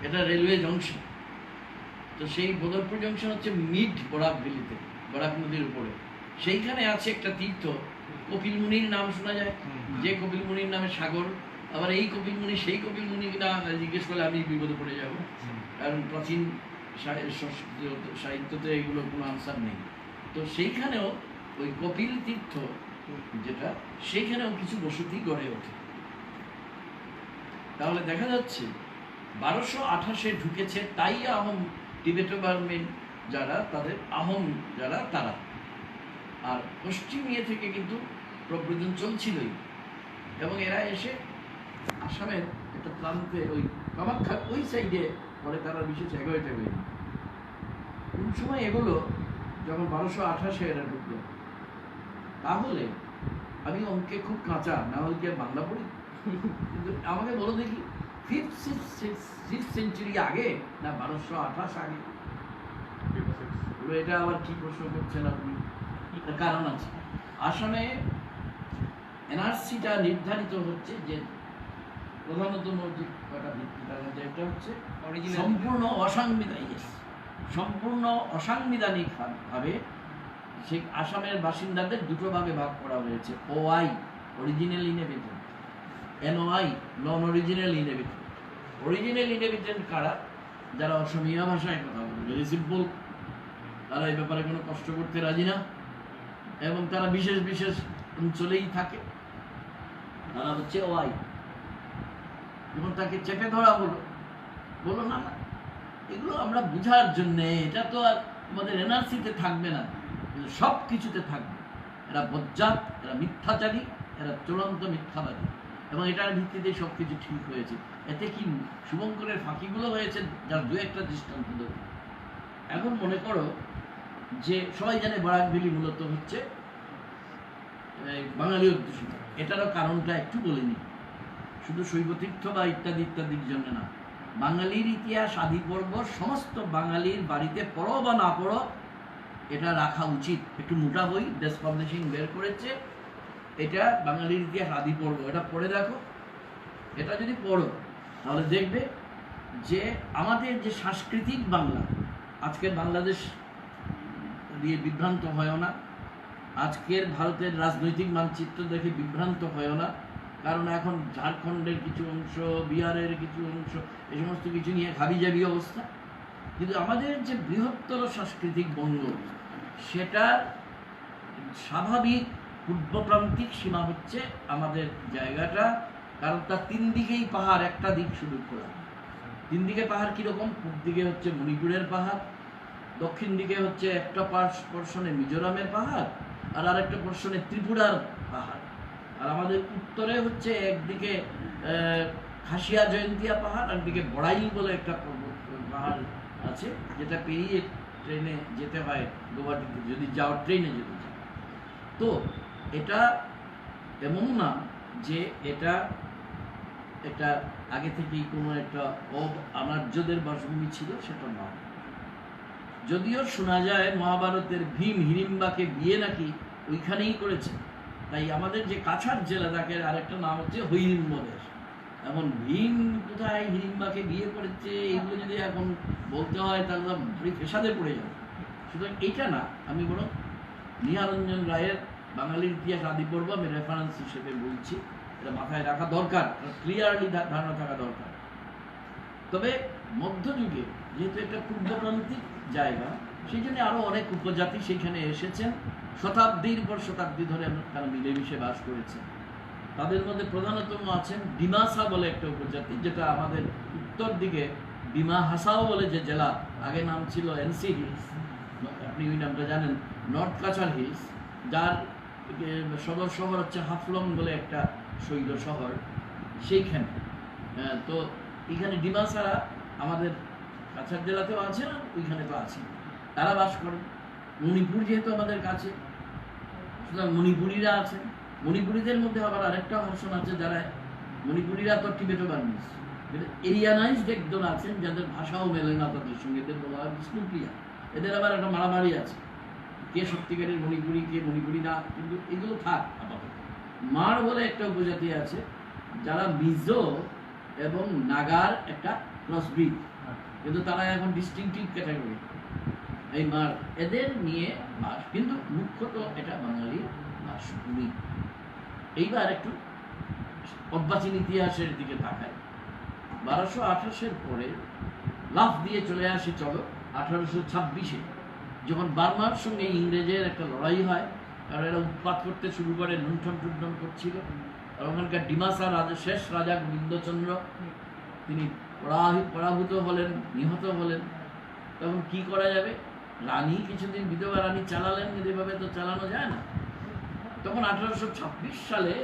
এটা railway junction. তো সেই বদরপুর জংশন হচ্ছে মিড বরাক ভ্যালিতে, বরাক নদীর উপরে। সেইখানে আছে একটা তীর্থ, কপিল মুনির নাম শোনা যায়, যে কপিল মুনির নামে সাগর। আবার এই কপিল মুনি সেই কপিল মুনি কিনা জিজ্ঞেস করলে আমি বিপদে পড়ে যাব, কারণ প্রাচীন সাহিত্যতে এগুলোর কোনো আনসার নেই। তো সেইখানেও ওই কপিল তীর্থ যেটা, সেইখানেও কিছু বসতি গড়ে ওঠে। তাহলে দেখা যাচ্ছে 1228-এ ঢুকেছে তাই আহোম টিবেটো বার্মেন যারা, তাদের আহোম যারা তারা। আর পশ্চিম ইয়ে থেকে কিন্তু প্রব্রজন চলছিলই, এবং এরা এসে আসামের একটা প্রান্তে ওই কামাখ্যা ওই সাইডে পরে তারা বিশেষ এগোতে হয়নি। কোন সময় এগুলো যখন 1228-এ এরা ঢুকলো, তাহলে আমি অঙ্কে খুব কাঁচা, না হলে কি আর বাংলা পড়ি? কিন্তু আমাকে বলো দেখি, 5th সেঞ্চুরি আগে না 1228 আগে? এটা আবার কি প্রশ্ন করছেন আপনি? কারণ আছে, আসামে এনআরসিটা নির্ধারিত হচ্ছে যে প্রধানত মৌলিক কয়টা ভিত্তি, তার মধ্যে একটা হচ্ছে সম্পূর্ণ অসাংবিধানিক ভাবে সেই আসামের বাসিন্দাদের দুটো ভাগে ভাগ করা হয়েছে। ওআই অরিজিনাল ইনহেবিটেন্ট, এনওআই নন অরিজিনাল ইনহেবিটেন্ট। অরিজিনাল ইনহেবিটেন্ট কারা? যারা অসমীয়া ভাষায় কথা বলে, ভেরি সিম্পল, তারা এই ব্যাপারে কোনো কষ্ট করতে রাজি না, এবং তারা বিশেষ বিশেষ অঞ্চলেই থাকে, তারা হচ্ছে ওআই। যখন তাকে চেপে ধরা বলো না না, এগুলো আমরা বুঝার জন্যে, এটা তো আর আমাদের এনআরসিতে থাকবে না, সব কিছুতে থাকবে। এরা বজ্জাত, এরা মিথ্যাচারী, এরা চূড়ান্ত মিথ্যাবাদী, এবং এটার ভিত্তিতে সব কিছু ঠিক হয়েছে। এতে কি শুভঙ্করের ফাঁকিগুলো হয়েছে, যার দু একটা দৃষ্টান্ত দেব। এখন মনে করো যে সবাই জানে বরাক ভ্যালি মূলত হচ্ছে বাঙালি অধ্যুষিত। এটারও কারণটা একটু বলিনি, শুধু শৈবতীর্থ বা ইত্যাদি ইত্যাদির জন্য না, বাঙালির ইতিহাস আদি পর্ব সমস্ত বাঙালির বাড়িতে পড়ো বা না পড়ো, এটা রাখা উচিত। একটু মোটা বই দেশ পাবলিশিং বের করেছে, এটা বাঙালির ইতিহাস আদি পর্ব, এটা পড়ে দেখো। এটা যদি পড়ো তাহলে দেখবে যে আমাদের যে সাংস্কৃতিক বাংলা, আজকের বাংলাদেশ দিয়ে বিভ্রান্ত হয় না, আজকের ভারতের রাজনৈতিক মানচিত্র দেখে বিভ্রান্ত হয় না, কারণ এখন ঝাড়খণ্ডের কিছু অংশ, বিহারের কিছু অংশ, এই সমস্ত কিছু নিয়ে হাবিজাবি অবস্থা। কিন্তু আমাদের যে বৃহত্তর সাংস্কৃতিক বঙ্গ, সেটার স্বাভাবিক পূর্বপ্রান্তিক সীমা হচ্ছে আমাদের জায়গাটা, কারণ তার তিন দিকেই পাহাড়, একটা দিক শুধু খোলা। তিন দিকে পাহাড় কীরকম? পূর্ব দিকে হচ্ছে মণিপুরের পাহাড়, দক্ষিণ দিকে হচ্ছে একটা পোর্শনে মিজোরামের পাহাড়, আর আরেকটা পোর্শনে ত্রিপুরার পাহাড়, আর আমাদের উত্তরে হচ্ছে একদিকে খাসিয়া জয়ন্তিয়া পাহাড়, আর একদিকে বড়াই বলে একটা পাহাড় আছে, যেটা পেরিয়ে ট্রেনে যেতে হয় গৌহাটিতে, যদি যাওয়ার ট্রেনে যেতে চায়। তো এটা এমন না যে এটা এটা আগে থেকেই কোনো একটা অনার্যদের বাসভূমি ছিল, সেটা নয়। যদিও শোনা যায় মহাভারতের ভীম হিড়িম্বাকে বিয়ে নাকি ওইখানেই করেছে, তাই আমাদের যে কাছাড় জেলা, তাকে আরেকটা নাম হচ্ছে হৈরিম্ব দেশ। এখন ভীম কোথায় হিড়িম্বাকে বিয়ে করেছে, এগুলো যদি এখন বলতে হয় তাহলে ভারী ফেসাদে পড়ে যাবে। সুতরাং এইটা না, আমি বরং নিহারঞ্জন রায়ের বাঙালির ইতিহাস আদি পর্ব আমি রেফারেন্স হিসেবে বলছি, এটা মাথায় রাখা দরকার, ক্লিয়ারলি ধারণা থাকা দরকার। তবে মধ্যযুগে যেহেতু একটা পূর্বপ্রান্তিক জায়গা, সেই জন্য আরও অনেক উপজাতি সেইখানে এসেছেন, শতাব্দীর পর শতাব্দী ধরে তারা মিলেমিশে বাস করেছে। তাদের মধ্যে প্রধানতম আছেন ডিমাসা বলে একটা উপজাতি, যেটা আমাদের উত্তর দিকে ডিমা হাসাও বলে যে জেলা, আগে নাম ছিল এনসি হিলস, আপনি ওই নামটা জানেন, নর্থ কাছাড় হিলস, যার সদর শহর হচ্ছে হাফলং বলে একটা শৈল শহর, সেইখানে। তো এখানে ডিমাসারা আমাদের কাছাড় জেলাতেও আছে, আর ওইখানে তো আছে, তারা বাস করে। মণিপুর যেহেতু আমাদের কাছে, সুতরাং মণিপুরীরা আছেন। মণিপুরীদের মধ্যে আবার আরেকটা ভার্সন আছে, যারা মণিপুরীরা তো টিবেটো বার্মিজ, এরিয়ানাইজড একজন আছেন, যাদের ভাষাও মেলে না তাদের সঙ্গে, এদের বলা হয় বিষ্ণুপ্রিয়া। এদের আবার একটা মারামারি আছে, কে সত্যিকারের মণিপুরী, কে মণিপুরী না, কিন্তু এগুলো থাক আপাতত। মার বলে একটা উপজাতি আছে, যারা মিজো এবং নাগার একটা ক্রসব্রিড, কিন্তু তারা এখন ডিস্টিংটিভ ক্যাটাগরি এই মার, এদের নিয়ে বাস, কিন্তু মুখ্যত এটা বাঙালির বাসভূমি। এইবার একটু অর্বাচীন ইতিহাসের দিকে তাকাই। 1228-এর পরে লাফ দিয়ে চলে আসি চলো 1826-এ, যখন বার্মার সঙ্গে ইংরেজের একটা লড়াই হয়, কারণ এরা উৎপাত করতে শুরু করে, লুণ্ঠন টুণ্ঠন করছিল। আর ওখানকার ডিমাসা রাজা, শেষ রাজা গোবিন্দচন্দ্র, তিনি পরাভূত হলেন, নিহত হলেন। তখন কি করা যাবে? রানী কিছুদিন বিধবা রানী চালালেন, কিন্তু এভাবে তো চালানো যায় না। তখন 1826 সালে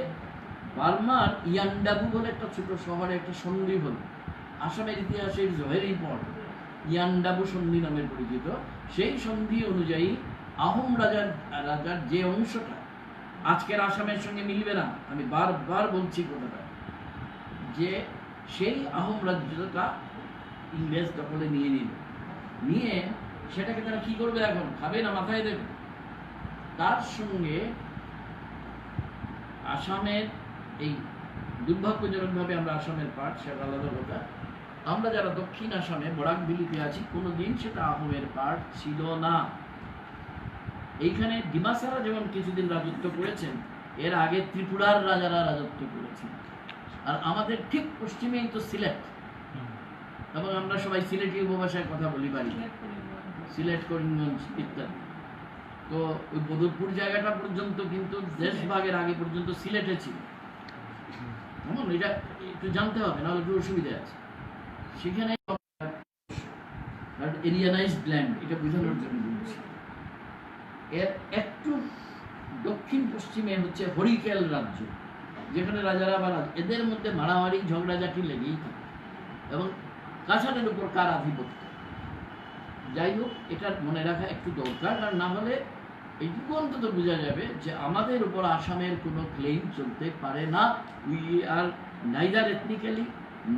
বার্মার ইয়ান্ডাবু বলে একটা ছোট শহরে একটা সন্ধি হল। আসামের ইতিহাসে ইজ ভেরি ইম্পর্টেন্ট। ইয়ান্ডাবু সন্ধি নামে পরিচিত। সেই সন্ধি অনুযায়ী আহোম রাজার যে অংশটা আজকের আসামের সঙ্গে মিলবে না, আমি বারবার বলছি কথাটা, যে সেই আহোম রাজ্যটা ইংরেজ দখলে নিয়ে সেটাকে তারা কি করবে, এখন খাবে না মাথায় দেবে। তার সঙ্গে আসামের এই দুর্ভাগ্যজনকভাবে আমরা আসামের পার্ট, সেটা আলাদা কথা। আমরা যারা দক্ষিণ আসামে বরাকবিলিতে আছি, কোনোদিন সেটা আহোমের পার্ট ছিল না। এইখানে ডিমাসারা যেমন কিছুদিন রাজত্ব করেছেন, এর আগে ত্রিপুরার রাজারা রাজত্ব করেছেন। আর আমাদের ঠিক পশ্চিমেই তো সিলেট, এবং আমরা সবাই সিলেটি উপভাষায় কথা বলি বাড়ি, সিলেট, করিমগঞ্জ ইত্যাদি। তো ওই বদরপুর জায়গাটা পর্যন্ত কিন্তু দেশভাগের আগে পর্যন্ত সিলেটে ছিল। এটা একটু জানতে হবে, নাহলে একটু অসুবিধা আছে। সেখানে এরিয়ানাইজড ল্যান্ড, এটা বোঝানোর জন্য বলছি। এর একটু দক্ষিণ পশ্চিমে হচ্ছে হরিকেল রাজ্য, যেখানে রাজারা বা এদের মধ্যে মারামারি ঝগড়াঝাটি লেগেই থাকে, এবং কাছাড়ের উপর কার আধিপত্য। যাই হোক, এটা মনে রাখা একটু দরকার, আর না হলে এইটুকু অন্তত বোঝা যাবে যে আমাদের উপর আসামের কোনো ক্লেম চলতে পারে না। উই আর নাইদার এথনিক্যালি,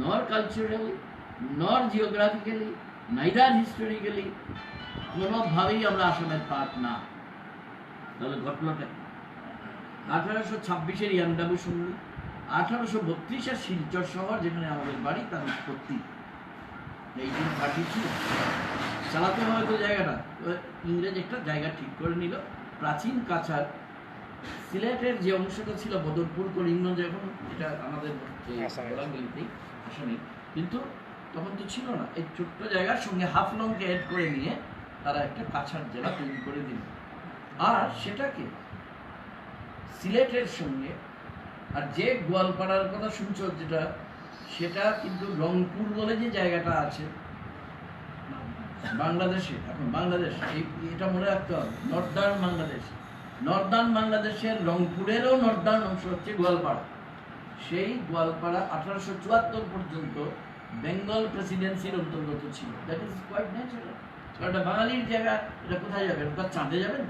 নর কালচারালি, নর জিওগ্রাফিক্যালি, নাইদার হিস্টোরিক্যালি, কোনোভাবেই আমরা আসামের পার্ট না। তাহলে ঘটনাটা 1826-এর ইয়ান্ডাবু সন্ধি, 1832-এর শিলচর শহর যেখানে আমাদের বাড়ি, তার উৎপত্তি 1830 ছিল। চালাতে হয়তো জায়গাটা, ইংরেজ একটা জায়গা ঠিক করে নিল। প্রাচীন কাছাড় সিলেটের যে অংশটা ছিল বদরপুর, করিমগঞ্জ, এখন এটা আমাদের আসামে, কিন্তু তখন তো ছিল না। এই ছোট্ট জায়গার সঙ্গে হাফলংকে অ্যাড করে নিয়ে তারা একটা কাছাড় জেলা তৈরি করে দিল। আর সেটাকে সিলেটের সঙ্গে, আর যে গোয়ালপাড়ার কথা শুনছো যেটা, সেটা কিন্তু রংপুর বলে যে জায়গাটা আছে বাংলাদেশে, এখন বাংলাদেশ, এটা মনে রাখতে হবে, নর্দার্ন বাংলাদেশ। নর্দার্ন বাংলাদেশের রংপুরেরও নর্দার্ন অংশ হচ্ছে গোয়ালপাড়া। সেই গোয়ালপাড়া 1874 পর্যন্ত বেঙ্গল প্রেসিডেন্সির অন্তর্গত ছিল। That is quite natural. এটা বাঙালির জায়গা, এটা কোথায় যাবে? এটা চাঁদে যাবেন,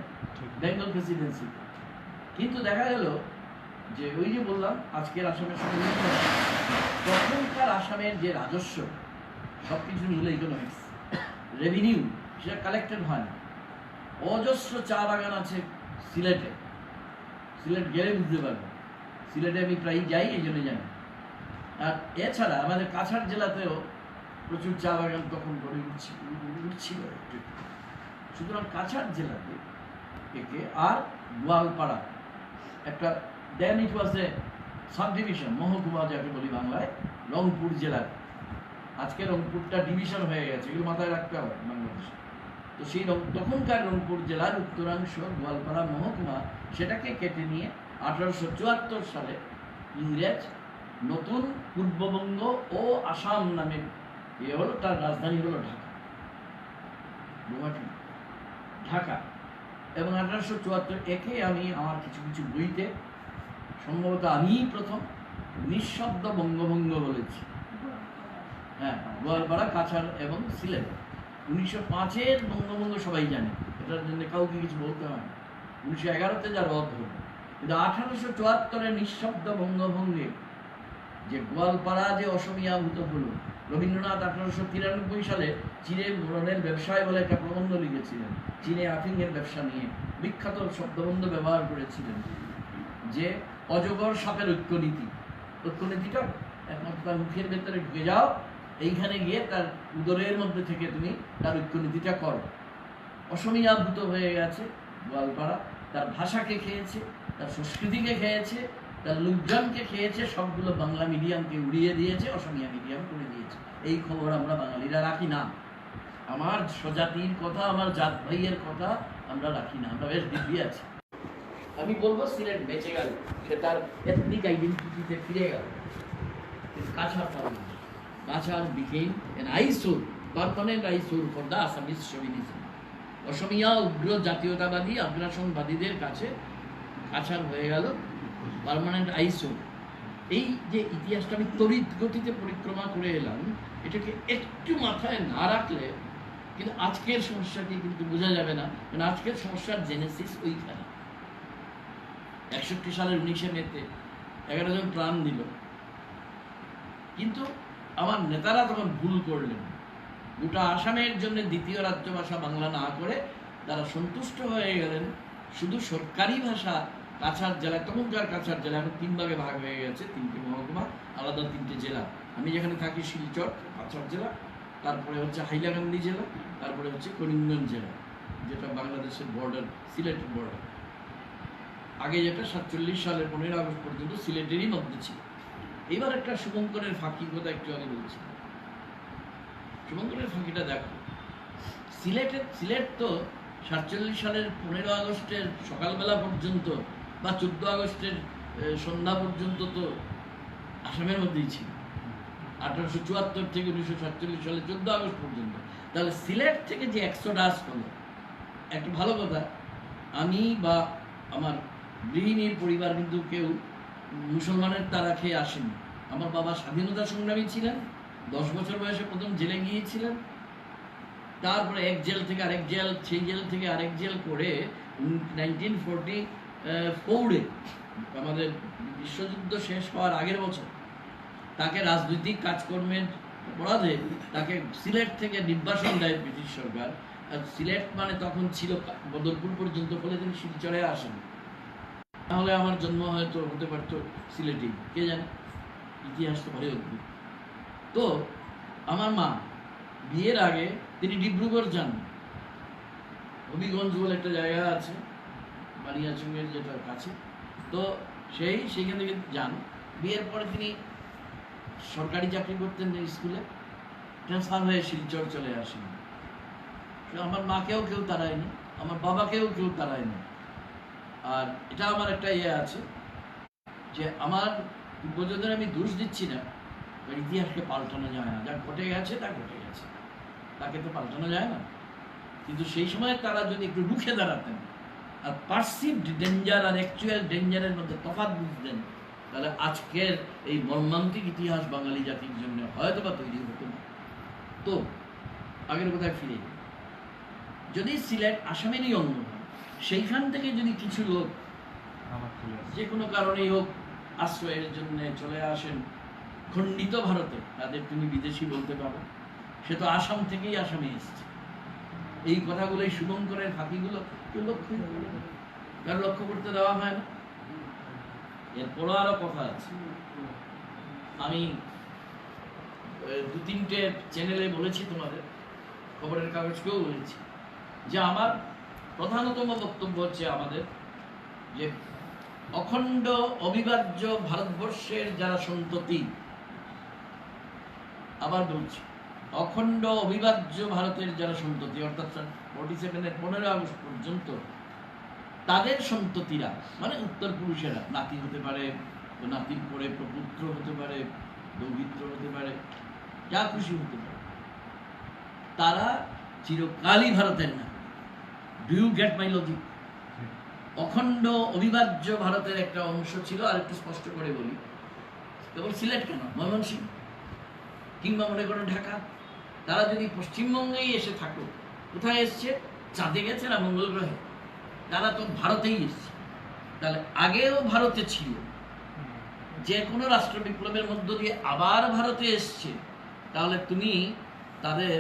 বেঙ্গল প্রেসিডেন্সি। কিন্তু দেখা গেল যে ওই যে বললাম আজকের আসামের সঙ্গে তখনকার আসামের যে রাজস্ব, সব কিছু মিলে ইকোনমিক্স, রেভিনিউ, সেটা কালেক্টেড হয় না। অজস্র চা বাগান আছে সিলেটে, সিলেট গেলে বুঝতে পারবেন। সিলেটে আমি প্রায় যাই, এই জন্য জানি। আর এছাড়া আমাদের কাছাড় জেলাতেও প্রচুর চা বাগান তখন গড়ে উঠছিল। সুতরাং কাছাড় জেলাতে একে, আর গোয়ালপাড়া একটা, দেন ইট ওয়াজ এ সাব ডিভিশন, মহকুমা যাকে বলি বাংলায়, রংপুর জেলার। আজকে রংপুরটা ডিভিশন হয়ে গেছে, এগুলো মাথায় রাখতে হবে বাংলাদেশে। তো সেই তখনকার রংপুর জেলার উত্তরাংশ গোয়ালপাড়া মহকুমা, সেটাকে কেটে নিয়ে 1874 সালে ইংরেজ নতুন পূর্ববঙ্গ ও আসাম নামে এ হলো, তার রাজধানী হলো ঢাকা, গুয়াহাটি, ঢাকা। এবং 1874 একে আমি আমার কিছু কিছু বইতে, সম্ভবত আমিই প্রথম নিঃশব্দ বঙ্গভঙ্গ বলেছি। হ্যাঁ, গোয়ালপাড়া, কাছাড় এবং সিলেট। 1905-এর বঙ্গভঙ্গ সবাই জানে, এটার জন্য কাউকে কিছু বলতে হয় না। 1911-তে যার রদ হল, কিন্তু 1874-এর নিঃশব্দ বঙ্গভঙ্গে যে গোয়ালপাড়া যে অসমীয়াভূত হলো, রবীন্দ্রনাথ 1893 সালে চীনে মোড়নের ব্যবসায় বলে একটা প্রবন্ধ লিখেছিলেন, চীনে আফিংয়ের ব্যবসা নিয়ে বিখ্যাত শব্দবন্ধ ব্যবহার করেছিলেন, যে অজগর সাপের ঐক্যনীতি। ঐক্যনীতিটা একমাত্র তার মুখের ভেতরে ঢুকে যাও, এইখানে গিয়ে তার উদরের মধ্যে থেকে তুমি তার ঐক্যনীতিটা করো। অসমীয়াভূত হয়ে গেছে গোয়ালপাড়া, তার ভাষাকে খেয়েছে, তার সংস্কৃতিকে খেয়েছে, তার লোকজনকে খেয়েছে, সবগুলো বাংলা মিডিয়ামকে উড়িয়ে দিয়েছে, অসমীয়া মিডিয়াম করে দিয়েছে। এই খবর আমরা বাঙালিরা রাখি না। আমার স্বজাতির কথা, আমার জাত ভাইয়ের কথা আমরা রাখি না, আমরা বেশ দিব্যি আছি। আমি বলবো সিলেট বেঁচে গেল, সে তার এথনিক আইডেন্টিটিতে ফিরে গেল। Cachar became an eyesore, permanent eyesore for the Assamese chauvinism. Asamiya উগ্র জাতীয়তাবাদী আগ্রাসনবাদীদের কাছে কাছাড় হয়ে গেল পার্মানেন্ট আইসোর। এই যে ইতিহাসটা আমি তড়িৎ গতিতে পরিক্রমা করে এলাম, এটাকে একটু মাথায় না রাখলে কিন্তু আজকের সমস্যাটি কিন্তু বোঝা যাবে না। কারণ আজকের সমস্যার জেনেসিস ওইখানে। 61 সালের 19 মেতে 11 জন প্রাণ দিল, কিন্তু আমার নেতারা তখন ভুল করলেন। গোটা আসামের জন্য দ্বিতীয় রাজ্য ভাষা বাংলা না করে তারা সন্তুষ্ট হয়ে গেলেন শুধু সরকারি ভাষা কাছাড় জেলা। তখনকার কাছাড় জেলা এখন 3 ভাগে ভাগ হয়ে গেছে, 3টে মহকুমা, আলাদা 3টে জেলা। আমি যেখানে থাকি শিলচর কাছাড় জেলা, তারপরে হচ্ছে হাইলাকান্দি জেলা, তারপরে হচ্ছে করিমগঞ্জ জেলা, যেটা বাংলাদেশের বর্ডার, সিলেটের বর্ডার। আগে যেটা 47 সালের 15 আগস্ট পর্যন্ত সিলেটেরই মধ্যে ছিল। এবার একটা শুভঙ্করের ফাঁকি কথা একটু আগে বলছি। শুভঙ্করের ফাঁকিটা দেখো, সিলেট তো 47 সালের 15 আগস্টের সকালবেলা পর্যন্ত বা 14 আগস্টের সন্ধ্যা পর্যন্ত তো আসামের মধ্যেই ছিল। 1874 থেকে 1947 সালে 14 আগস্ট পর্যন্ত। তাহলে সিলেট থেকে যে এক্সোডাস হলো, একটা ভালো কথা, আমি বা আমার গৃহিণীর পরিবার কিন্তু কেউ মুসলমানের তারা খেয়ে আসেনি। আমার বাবা স্বাধীনতা সংগ্রামী ছিলেন, 10 বছর বয়সে প্রথম জেলে গিয়েছিলেন, তারপরে এক জেল থেকে আরেক জেল, সেই জেল থেকে আরেক জেল করে 1944-এ আমাদের বিশ্বযুদ্ধ শেষ হওয়ার আগের বছর তাকে রাজনৈতিক কাজকর্মের অপরাধে তাকে সিলেট থেকে নির্বাসন দেয় ব্রিটিশ সরকার। আর সিলেট মানে তখন ছিল বদরপুর পর্যন্ত, ফলে তিনি শিলচরে আসেন। তাহলে আমার জন্ম হয়তো হতে পারতো সিলেটেই, কে জানে, ইতিহাস তো ভারী অদ্ভুত। তো আমার মা বিয়ের আগে তিনি ডিব্রুগড় যান, হবিগঞ্জ বলে একটা জায়গা আছে বানিয়াচুঙ্গের যেটা কাছে, তো সেইখান থেকে যান। বিয়ের পরে তিনি সরকারি চাকরি করতেন স্কুলে, ট্রান্সফার হয়ে শিলচর চলে আসেন। আমার মাকেও কেউ তাড়ায়নি, আমার বাবাকেও কেউ তাড়ায়নি। আর এটা আমার একটা আছে যে আমার পূর্বজদের আমি দোষ দিচ্ছি না, ইতিহাসকে পাল্টানো যায় না, যা ঘটে গেছে তা ঘটে গেছে, তাকে তো পাল্টানো যায় না। কিন্তু সেই সময় তারা যদি একটু রুখে দাঁড়াতেন আর পারসিভড ডেঞ্জার আর অ্যাকচুয়াল ডেঞ্জারের মধ্যে তফাৎ বুঝতেন, তাহলে আজকের এই মর্মান্তিক ইতিহাস বাঙালি জাতির জন্য হয়তো বা তৈরি হতো না। তো আগের কথায় ফিরে, যদি সিলেট আসামেরই অঙ্গ হয়, সেইখান থেকে যদি কিছু লোক যে কোনো কারণেই হোক আশ্রয়ের জন্য চলে আসেন খণ্ডিত ভারতে, তাদের তুমি বিদেশি বলতে পারো, সে তো আসাম থেকেই আসামে এসছে। এই কথাগুলো, এই শুভঙ্করের ফাঁকিগুলো কেউ লক্ষ্য করতে দেওয়া হয় না। এরপরও আরো কথা আছে। আমি 2-3টে চ্যানেলে বলেছি, তোমাদের খবরের কাগজকেও বলেছি, যে আমার প্রধানতম বক্তব্য হচ্ছে আমাদের যে অখণ্ড অবিভাজ্য ভারতবর্ষের যারা সন্ততি, আবার বলছি, অখণ্ড অবিভাজ্য ভারতের যারা সন্ততি, অর্থাৎ 47-এর 15 আগস্ট পর্যন্ত তাদের সন্ততিরা, মানে উত্তর পুরুষেরা, নাতি হতে পারে, নাতির পরে প্রপুত্র হতে পারে, দৌহিত্র হতে পারে, যা খুশি হতে পারে, তারা চিরকালই ভারতের না। Do you get my logic? অখণ্ড অবিভাজ্য ভারতের একটা অংশ ছিল। আর একটু স্পষ্ট করে বলি, কেবল সিলেট কেন, ময়মনসিংহ কিংবা মনে করো ঢাকা, তারা যদি পশ্চিমবঙ্গেই এসে থাকো, কোথায় এসছে? চাঁদে গেছে না মঙ্গল গ্রহে? তারা তো ভারতেই এসছে। তাহলে আগেও ভারতে ছিল, যে কোনো রাষ্ট্র বিপ্লবের মধ্য দিয়ে আবার ভারতে এসছে। তাহলে তুমি তাদের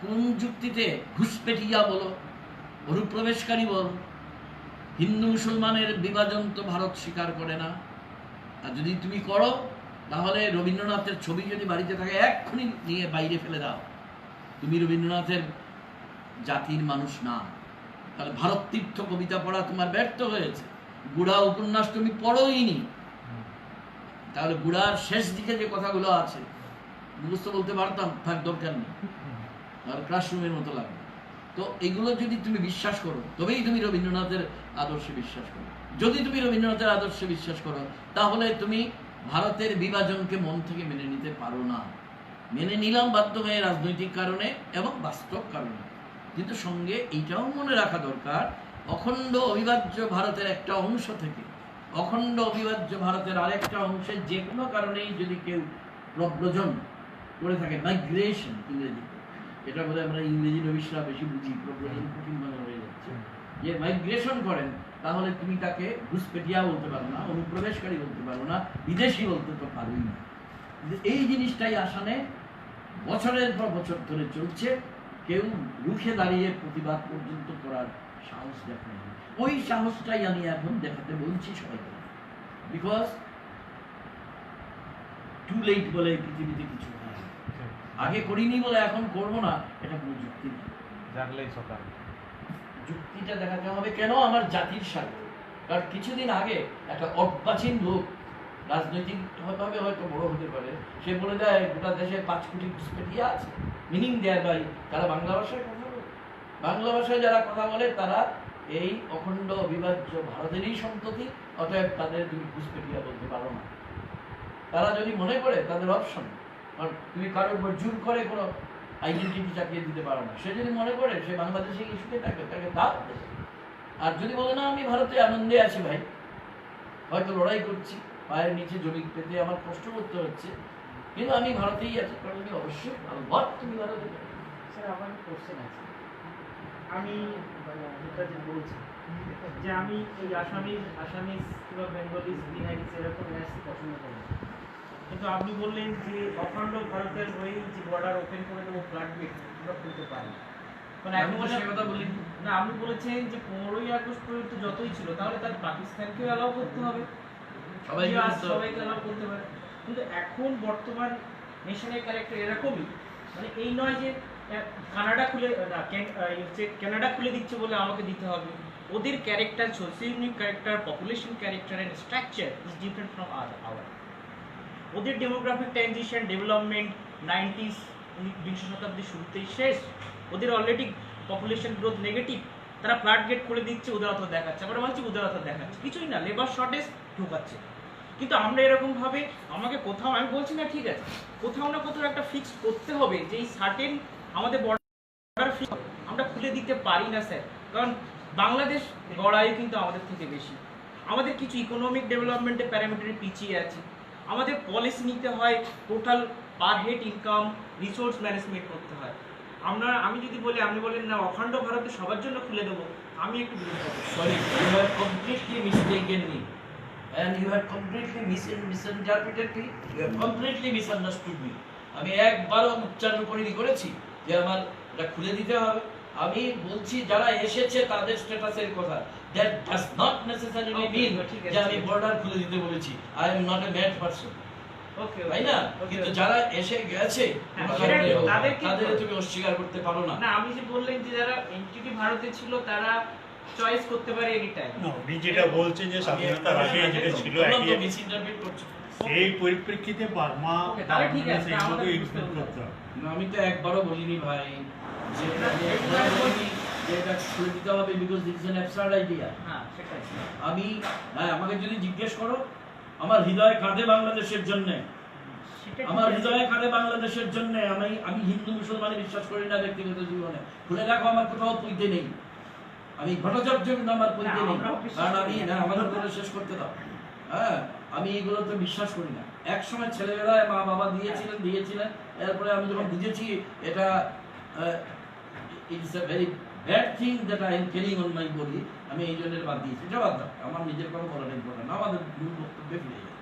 কোন যুক্তিতে ঘুষপেটিয়া বলো, অনুপ্রবেশকারী বল? হিন্দু মুসলমানের বিভাজন তো ভারত স্বীকার করে না। আর যদি তুমি করো, তাহলে রবীন্দ্রনাথের ছবি যদি বাড়িতে থাকে এক্ষুনি নিয়ে বাইরে ফেলে দাও, তুমি রবীন্দ্রনাথের জাতির মানুষ না। তাহলে ভারত তীর্থ কবিতা পড়া তোমার ব্যর্থ হয়েছে, গুড়া উপন্যাস তুমি পড়োইনি। তাহলে গুড়ার শেষ দিকে যে কথাগুলো আছে মুখস্থ বলতে পারতাম, থাক দরকার নেই, আর ক্লাসরুমের মতো লাগবে। তো এগুলো যদি তুমি বিশ্বাস করো তবেই তুমি রবীন্দ্রনাথের আদর্শে বিশ্বাস করো। যদি তুমি রবীন্দ্রনাথের আদর্শে বিশ্বাস করো তাহলে তুমি ভারতের বিভাজনকে মন থেকে মেনে নিতে পারো না। মেনে নিলাম বাধ্য হয়ে রাজনৈতিক কারণে এবং বাস্তব কারণে, কিন্তু সঙ্গে এইটাও মনে রাখা দরকার, অখণ্ড অবিভাজ্য ভারতের একটা অংশ থেকে অখণ্ড অবিভাজ্য ভারতের আরেকটা অংশে যে কোনো কারণেই যদি কেউ প্রব্রজন করে থাকে, মাইগ্রেশন ইংরেজিতে, এটা বলে আমরা ইংরেজি নবিশরা বেশি বুঝি, প্রব্রজন কঠিন বাংলা হয়ে যাচ্ছে, যে মাইগ্রেশন করেন, তাহলে তুমি তাকে ঘুষপেটিয়া বলতে পারো না, অনুপ্রবেশকারী বলতে পারো না, বিদেশি বলতে তো পারোই না। এই জিনিসটাই আসানে বছরের পর বছর ধরে চলছে, কেউ রুখে দাঁড়িয়ে প্রতিবাদ পর্যন্ত করার সাহস দেখায়। ওই সাহসটাই আমি এখন দেখাতে বলছি সবাইকে, বিকজ টু লেট বলে পৃথিবীতে কিছু হয়। আগে করিনি বলে এখন করবো না, এটা কোনো যুক্তি নেই। জানলেই সকাল যুক্তিটা দেখাতে হবে কেন আমার জাতির স্বার্থে। কারণ কিছুদিন আগে একটা অর্বাচীন লোক, রাজনৈতিক ভাবে হয়তো বড় হতে পারে, সে বলে দেয় গোটা দেশে 5 কোটি ঘুষপেটিয়া আছে, মিনিং দেয় ভাই তারা বাংলা ভাষায় কথা বলে। বাংলা ভাষায় যারা কথা বলে তারা এই অখণ্ড অবিভাজ্য ভারতেরই সন্ততি, অতএব তাদের তুমি ঘুষপেটিয়া বলতে পারো না। তারা যদি মনে করে তাদের অপশন, কারণ তুমি কারোর উপর জোর করে কোনো আইডেন্টিটি চাপিয়ে দিতে পারো না। সে যদি মনে করে সে বাংলাদেশে ইস্যুতে থাকে, তাকে দাও। আর যদি বলে না আমি ভারতে আনন্দে আছি ভাই, হয়তো লড়াই করছি, পায়ের নিচে জমি পেতে আমার কষ্ট করতে হচ্ছে, কিন্তু আমি ভারতেই আছি, কারণ আমি অবশ্যই ভারত, তুমি ভারতে। স্যার আমার কোশ্চেন আছে, আমি যেটা যে বলছি যে আমি ওই আসামিজ কিংবা বেঙ্গলিজ বিহারিজ এরকম ন্যাসি পছন্দ করি না, কিন্তু আপনি বললেন যে অখণ্ড ভারতের হয়েই যে বর্ডার ওপেন করে দেবো, ফ্লাড গেট আমরা খুলতে পারি, মানে এখন কথা বলি না, আপনি বলেছেন যে 15ই আগস্ট পর্যন্ত যতই ছিল, তাহলে তার পাকিস্তানকেও অ্যালাউ করতে হবে, সবাইকে অ্যালাউ করতে পারে। কিন্তু এখন বর্তমান নেশনের ক্যারেক্টার এরকমই, মানে এই নয় যে কানাডা খুলে না, কানাডা খুলে দিচ্ছে বলে আমাকে দিতে হবে। ওদের character, socioeconomic character, population character and structure is different from our. ওদের ডেমোগ্রাফিক ট্রানজিশন ডেভেলপমেন্ট 90s 20 শতাব্দীর শুরুতেই শেষ, ওদের অলরেডি পপুলেশন গ্রোথ নেগেটিভ, তারা ফ্ল্যাট গেট করে দিচ্ছে, উদারতা দেখাচ্ছে, আমরা বলছি উদারতা দেখাচ্ছে, কিছুই না, লেবার শর্টেজ ঢোকাচ্ছে। কিন্তু আমরা এরকমভাবে আমাকে কোথাও, আমি বলছি না ঠিক আছে, কোথাও না কোথাও একটা ফিক্স করতে হবে যে এই সার্টেন আমাদের বর্ডার আমরা খুলে দিতে পারি না স্যার, কারণ বাংলাদেশ গড়াই কিন্তু আমাদের থেকে বেশি, আমাদের কিছু ইকোনমিক ডেভেলপমেন্টের প্যারামিটারে পিছিয়ে আছে, আমাদের পলিসি নিতে হয়, total per head income, resource management করতে হয়। আমি যদি বলি, আপনি বলেন না অখণ্ড ভারতে সবার জন্য খুলে দেবো, আমি একটু sorry, you have completely mistaken me and you have completely misinterpreted me, you have completely misunderstood me. আমি একবারও উচ্চারণ করেছি যে আমার এটা খুলে দিতে হবে। আমি বলছি যারা এসেছে তাদের স্ট্যাটাসের কথা, that does not necessarily mean যে আমি বর্ডার খুলে দিতে বলেছি। I am not a mad person, তাই না? কিন্তু যারা এসে গেছে তাদের তুমি অস্বীকার করতে পারো না। না, আমি যে বললেন যে যারা এনটিটি ভারতে ছিল তারা চয়েস করতে পারে এনি টাইম, আপনি যেটা বলছেন যে স্বাধীনতার আগে যেটা ছিল মিসইন্টারপ্রেট করছো। সেই পরিপ্রেক্ষিতে বার্মা তাহলে ঠিক আছে, সেইগুলো ইনক্লুড করতে হবে। আমি তো একবারও বলিনি ভাই যে এটা খুলে দিতে হবে, because this is an absurd idea. হ্যাঁ সেটাই। আমি আমাকে যদি জিজ্ঞেস করো, আমার হৃদয় কাঁদে বাংলাদেশের জন্য, আমার হৃদয়ে কাঁদে বাংলাদেশের জন্য। আমি হিন্দু মুসলমানে বিশ্বাস করি না ব্যক্তিগত জীবনে, খুলে রাখো আমার কোথাও পইতে নেই, আমি ভট্টাচার্য কিন্তু আমার পইতে নেই, কারণ আমি আমাদের কথা শেষ করতে দাও। হ্যাঁ, আমি এগুলো তো বিশ্বাস করি না। এক সময় ছেলেবেলায় মা বাবা দিয়েছিলেন, এরপরে আমি যখন বুঝেছি এটা it's a very bad thing that I am carrying on my body, আমি এই জন্য বাদ দিয়েছি। এটা বাদ দাও, আমার নিজের কথা বলাটা ইম্পর্টেন্ট, আমাদের মূল বক্তব্যে ফিরে যায়।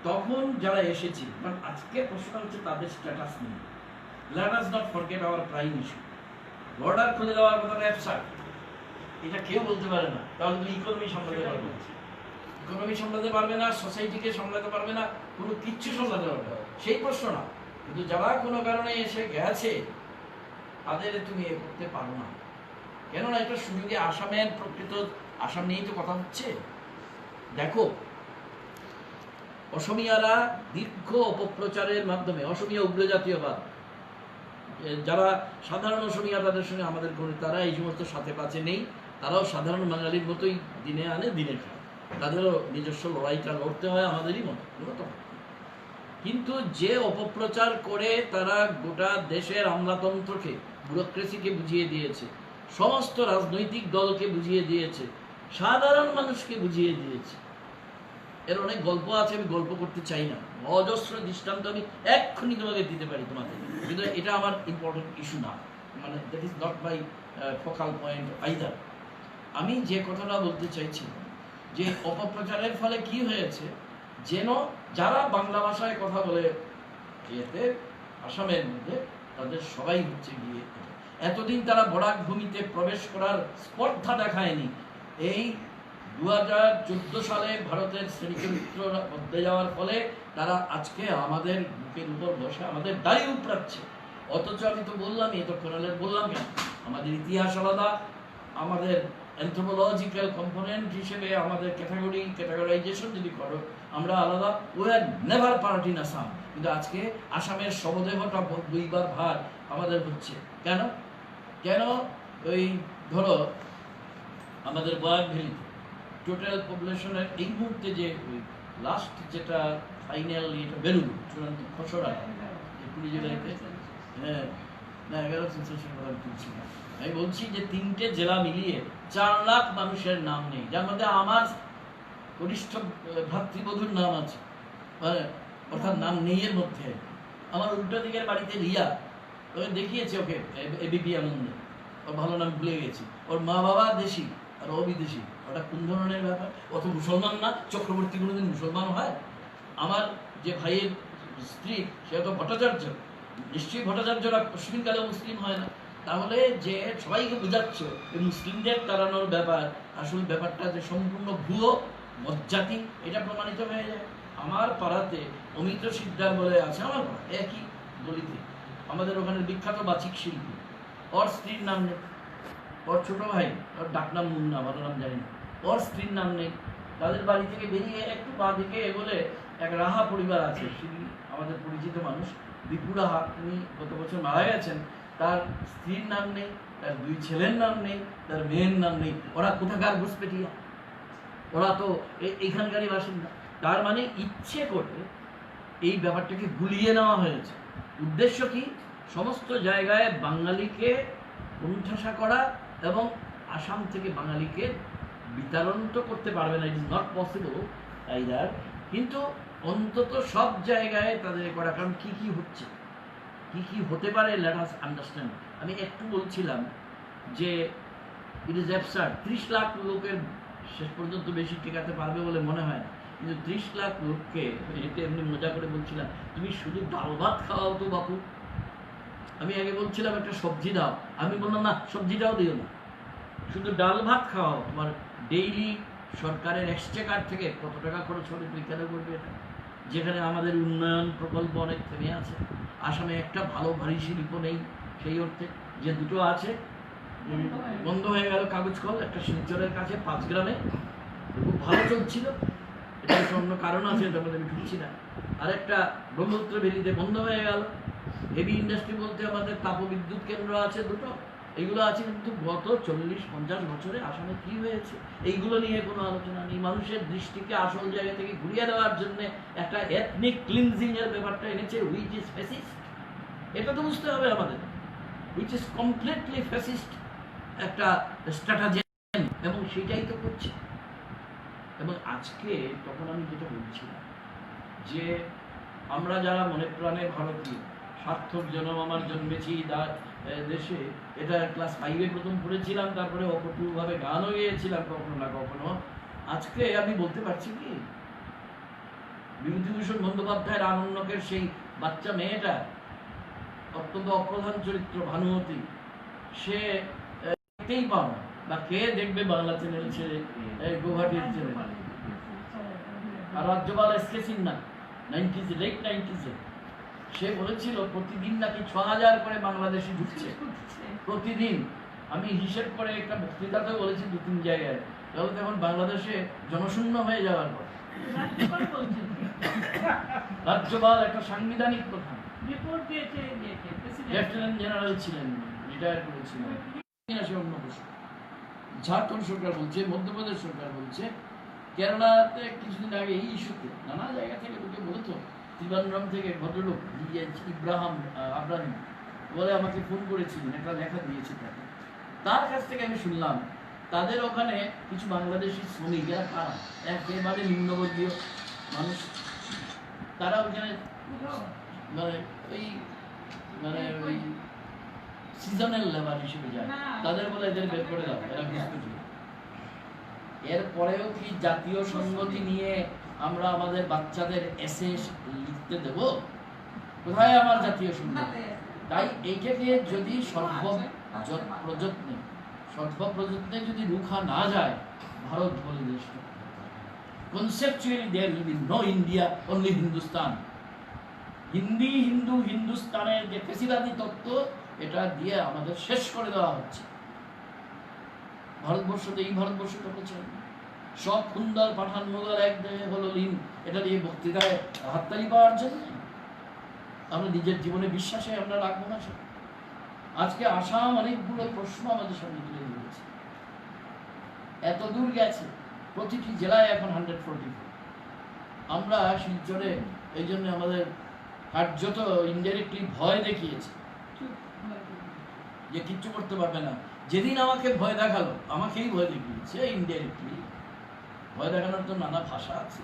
তখন যারা এসেছি, কারণ আজকে প্রশ্ন হচ্ছে তাদের স্ট্যাটাস নেই। Let us not forget our prime issue. Border খুলে দেওয়ার কথা অ্যাবসার্ড, এটা কেউ বলতে পারে না। তাহলে তুমি ইকোনমি সামলাতে পারবে না, ইকোনমি সামলাতে পারবে না, সোসাইটিকে সামলাতে পারবে না, কোনো কিচ্ছু শোনা যাবে না, সেই প্রশ্ন না। কিন্তু যারা কোনো কারণে এসে গেছে তাদের তুমি এ করতে পারো না। কেননা এটা সুযোগে আসামের প্রকৃত আসাম নিয়েই তো কথা হচ্ছে। দেখো, অসমিয়ারা দীর্ঘ অপপ্রচারের মাধ্যমে অসমিয়া উগ্রজাতীয়বাদ, যারা সাধারণ অসমিয়া তাদের সঙ্গে আমাদের কোনো, তারা এই সমস্ত সাথে পাচে নেই, তারাও সাধারণ বাঙালির মতোই দিনে আনে দিনে খায়, তাদেরও নিজস্ব লড়াইটা লড়তে হয় আমাদেরই মতো। কিন্তু যে অপপ্রচার করে তারা গোটা দেশের আমলাতন্ত্রকে, ব্যুরোক্রেসিকে বুঝিয়ে দিয়েছে, সমস্ত রাজনৈতিক দলকে বুঝিয়ে দিয়েছে, সাধারণ মানুষকে বুঝিয়ে দিয়েছে, এর অনেক গল্প আছে, আমি গল্প করতে চাই না, অজস্র দৃষ্টান্ত আমি এক্ষুনি তোমাকে দিতে পারি তোমাদের, কিন্তু এটা আমার ইম্পর্টেন্ট ইস্যু না, মানে that is not my focal point either. আমি যে কথাটা বলতে চাইছি যে অপপ্রচারের ফলে কি হয়েছে, যেন যারা বাংলা ভাষায় কথা বলে এতে আসামের মধ্যে তাদের সবাই হচ্ছে গিয়ে, এতদিন তারা বরাক ভূমিতে প্রবেশ করার স্পর্ধা দেখায়নি। এই 2014 সালে ভারতের শ্রেণীচরিত্র বদলে যাওয়ার ফলে তারা আজকে আমাদের বুকের উপর বসে আমাদের দাড়ি উপড়াচ্ছে। অথচ আমি তো বললামই, এতক্ষণালের বললাম কেন, আমাদের ইতিহাস আলাদা, আমাদের অ্যানথ্রোপোলজিক্যাল কম্পোনেন্ট হিসেবে আমাদের ক্যাটাগরাইজেশন যদি করো আমরা আলাদা, we are never part in Assam. কিন্তু আজকে আসামের শবদেহটা দুইবার ভার আমাদের হচ্ছে কেন? কেন? ওই ধরো আমাদের বয়াক ভ্যালিতে টোটাল পপুলেশনের এই মুহূর্তে যে লাস্ট যেটা ফাইনাল এটা বেরোল চূড়ান্ত খসড়া 20 জুলাইতে, হ্যাঁ না 11 সেন্সাসের কথা তুলছি না, আমি বলছি যে 3টে জেলা মিলিয়ে 4 লাখ মানুষের নাম নেই, যার মধ্যে আমার কনিষ্ঠ ভ্রাতৃবধূর নাম আছে, অর্থাৎ নাম নেই এর মধ্যে। আমার উল্টো দিকের বাড়িতে রিয়া, ওকে দেখিয়েছে, ওকে এবিপি আনন্দে, ওর ভালো নাম ভুলে গেছি, ওর মা বাবা দেশি আর ও বিদেশি, ওটা কোন ধরনের ব্যাপার? অত মুসলমান না, চক্রবর্তী কোনোদিন মুসলমান হয়? আমার যে ভাইয়ের স্ত্রী সে তো ভট্টাচার্য, নিশ্চয়ই ভট্টাচার্যরা পশ্চিমকালে মুসলিম হয় না। তাহলে যে সবাইকে বোঝাচ্ছ এই মুসলিমদের তাড়ানোর ব্যাপার, আসল ব্যাপারটা যে সম্পূর্ণ ভুয়ো মজ্জাতি, এটা প্রমাণিত হয়ে যায়। আমার পাড়াতে অমিত সিকদার বলে আছে, আমার পাড়া একই গলিতে, আমাদের ওখানে বিখ্যাত বাচিক শিল্পী, ওর স্ত্রীর নাম নেই, ওর ছোট ভাই, ওর ডাকনাম মুন্না, ভালো নাম জানি না, ওর স্ত্রীর নাম নেই। তাদের বাড়ি থেকে বেরিয়ে একটু বাঁ দিকে বলে এক রাহা পরিবার আছে, তিনি আমাদের পরিচিত মানুষ, বিপু রাহা, তিনি গত বছর মারা গেছেন, তার স্ত্রীর নাম নেই, তার 2 ছেলের নাম নেই, তার মেয়ের নাম নেই। ওরা কোথাকার ঘুষপেটিয়া? ওরা তো এইখানকারই বাসিন্দা। তার মানে ইচ্ছে করে এই ব্যাপারটাকে গুলিয়ে নেওয়া হয়েছে। উদ্দেশ্য কি? সমস্ত জায়গায় বাঙালিকে কোণঠাসা করা এবং আসাম থেকে বাঙালিকে বিতাড়ন তো করতে পারবে না, it is not possible either, কিন্তু অন্তত সব জায়গায় তাদের করা। কারণ কি কি হচ্ছে, কি কি হতে পারে, লেট আস আন্ডারস্ট্যান্ড। আমি একটু বলছিলাম যে ইট ইজ অ্যাবসার্ড, 30 লাখ লোকের শেষ পর্যন্ত বেশি টেকাতে পারবে বলে মনে হয় না, কিন্তু 30 লাখ লোককে, এটা এমনি মজা করে বলছিলাম, তুমি শুধু ডাল ভাত খাওয়াও তো বাপু। আমি আগে বলছিলাম একটা সবজি দাও, আমি বললাম না সবজিটাও দিও না, শুধু ডাল ভাত খাওয়াও। তোমার ডেইলি সরকারের এক্সচেকার থেকে কত টাকা খরচ হবে তুই কেন করবে এটা? যেখানে আমাদের উন্নয়ন প্রকল্প অনেক থেমে আছে, আসামে একটা ভালো ভারী শিল্প নেই, সেই অর্থে যে দুটো আছে বন্ধ হয়ে গেল। কাগজ কল একটা শিলচরের কাছে 5 গ্রামে খুব ভালো চলছিল, এটা অন্য কারণ আছে, এটার মধ্যে আমি ঢুকছি না। আর একটা ব্রহ্মপুত্র ভ্যালিতে বন্ধ হয়ে গেল। হেভি ইন্ডাস্ট্রি বলতে আমাদের তাপবিদ্যুৎ কেন্দ্র আছে 2টো, এইগুলো আছে, কিন্তু গত 40-50 বছরে আসামে কি হয়েছে এইগুলো নিয়ে কোনো আলোচনা নেই। মানুষের দৃষ্টিকে আসল জায়গা থেকে ঘুরিয়ে দেওয়ার জন্য একটা এথনিক ক্লিনজিং এর ব্যাপারটা এনেছে, হুইচ ইজ ফ্যাসিস্ট। এটা তো বুঝতে হবে আমাদের, হুইচ ইজ কমপ্লিটলি ফ্যাসিস্ট একটা স্ট্র্যাটেজি, এবং সেটাই তো করছে। এবং আজকে তখন আমি যেটা বলছিলাম যে আমরা যারা মনে প্রাণে ভারতীয়, সার্থক জনম আমার জন্মেছি দেশে, এটা ক্লাস 5-এ প্রথম পড়েছিলাম, তারপরে অপটুভাবে গানও গেয়েছিলাম কখনো না কখনো। আজকে আমি বলতে পারছি কি, বিভূতিভূষণ বন্দ্যোপাধ্যায়ের আরণ্যকের সেই বাচ্চা মেয়েটা, অত্যন্ত অপ্রধান চরিত্র ভানুমতি, সে দেখতেই পাও না, বা কে দেখবে বাংলা চ্যানেল ছেড়ে গুয়াহাটির চ্যানেল। আর রাজ্যপাল এসকে সিনহা, লেট 90s-এ সে বলেছিল প্রতিদিন নাকি 6000 করে বাংলাদেশি ঢুকছে প্রতিদিন। আমি হিসেব করে একটা বক্তৃতাতেও বলেছি 2-3 জায়গায়, তাহলে তখন বাংলাদেশে জনশূন্য হয়ে যাওয়ার পর রাজ্যপাল একটা সাংবিধানিক প্রধান লেফটেন্যান্ট জেনারেল ছিলেন, রিটায়ার করেছিলেন। অন্য প্রশ্ন, ঝাড়খণ্ড সরকার বলছে, মধ্যপ্রদেশ সরকার বলছে, কেরালাতে কিছুদিন আগে এই ইস্যুতে নানা জায়গা থেকে লোকে বলতো, ত্রিবান্দ্রম থেকে ভদ্রলোক ইব্রাহিম বলে আমাকে ফোন করেছিলেন, একটা লেখা দিয়েছে তাকে। তার কাছ থেকে আমি শুনলাম তাদের ওখানে কিছু বাংলাদেশি শ্রমিক, এরা কারা একেবারে নিম্নবর্গীয় মানুষ, তারা ওখানে ওই সিজনাল লেবার হিসেবে যায়, তাদের বলে এদের বের করে দাও, এরা বুঝতে। এরপরেও কি জাতীয় সংগতি নিয়ে আমরা আমাদের বাচ্চাদের এসে লিখতে দেব? কোথায় আমার জাতীয় সংগতি? তাই এইটাকে যদি সর্বপ্রযত্নে যদি রুখা না যায়, ভারত বলে দেশটা conceptually there will be no India, only Hindustan. হিন্দুস্তানের যে ফেসিবাদী তত্ত্ব, এটা দিয়ে আমাদের শেষ করে দেওয়া হচ্ছে। ভারতবর্ষতে এই ভারতবর্ষটা বলছেন সব সুন্দর পাঠান মোগল এক দেহে হলো লীন, এটা দিয়ে বক্তৃতায় হাততালি পাওয়ার জন্য আমরা নিজের জীবনে বিশ্বাসে আমরা রাখবো না। আজকে আসাম অনেকগুলো প্রশ্ন আমাদের সামনে তুলে ধরেছে, এত দূর গেছে, প্রতিটি জেলায় এখন 144। আমরা শিলচরে এই জন্য আমাদের কার্যত ইনডাইরেক্টলি ভয় দেখিয়েছে যে কিচ্ছু করতে পারবে না। যেদিন আমাকে ভয় দেখালো, আমাকেই ভয় দেখিয়েছে ইনডাইরেক্টলি। ভয় দেখানোর তো নানা ভাষা আছে।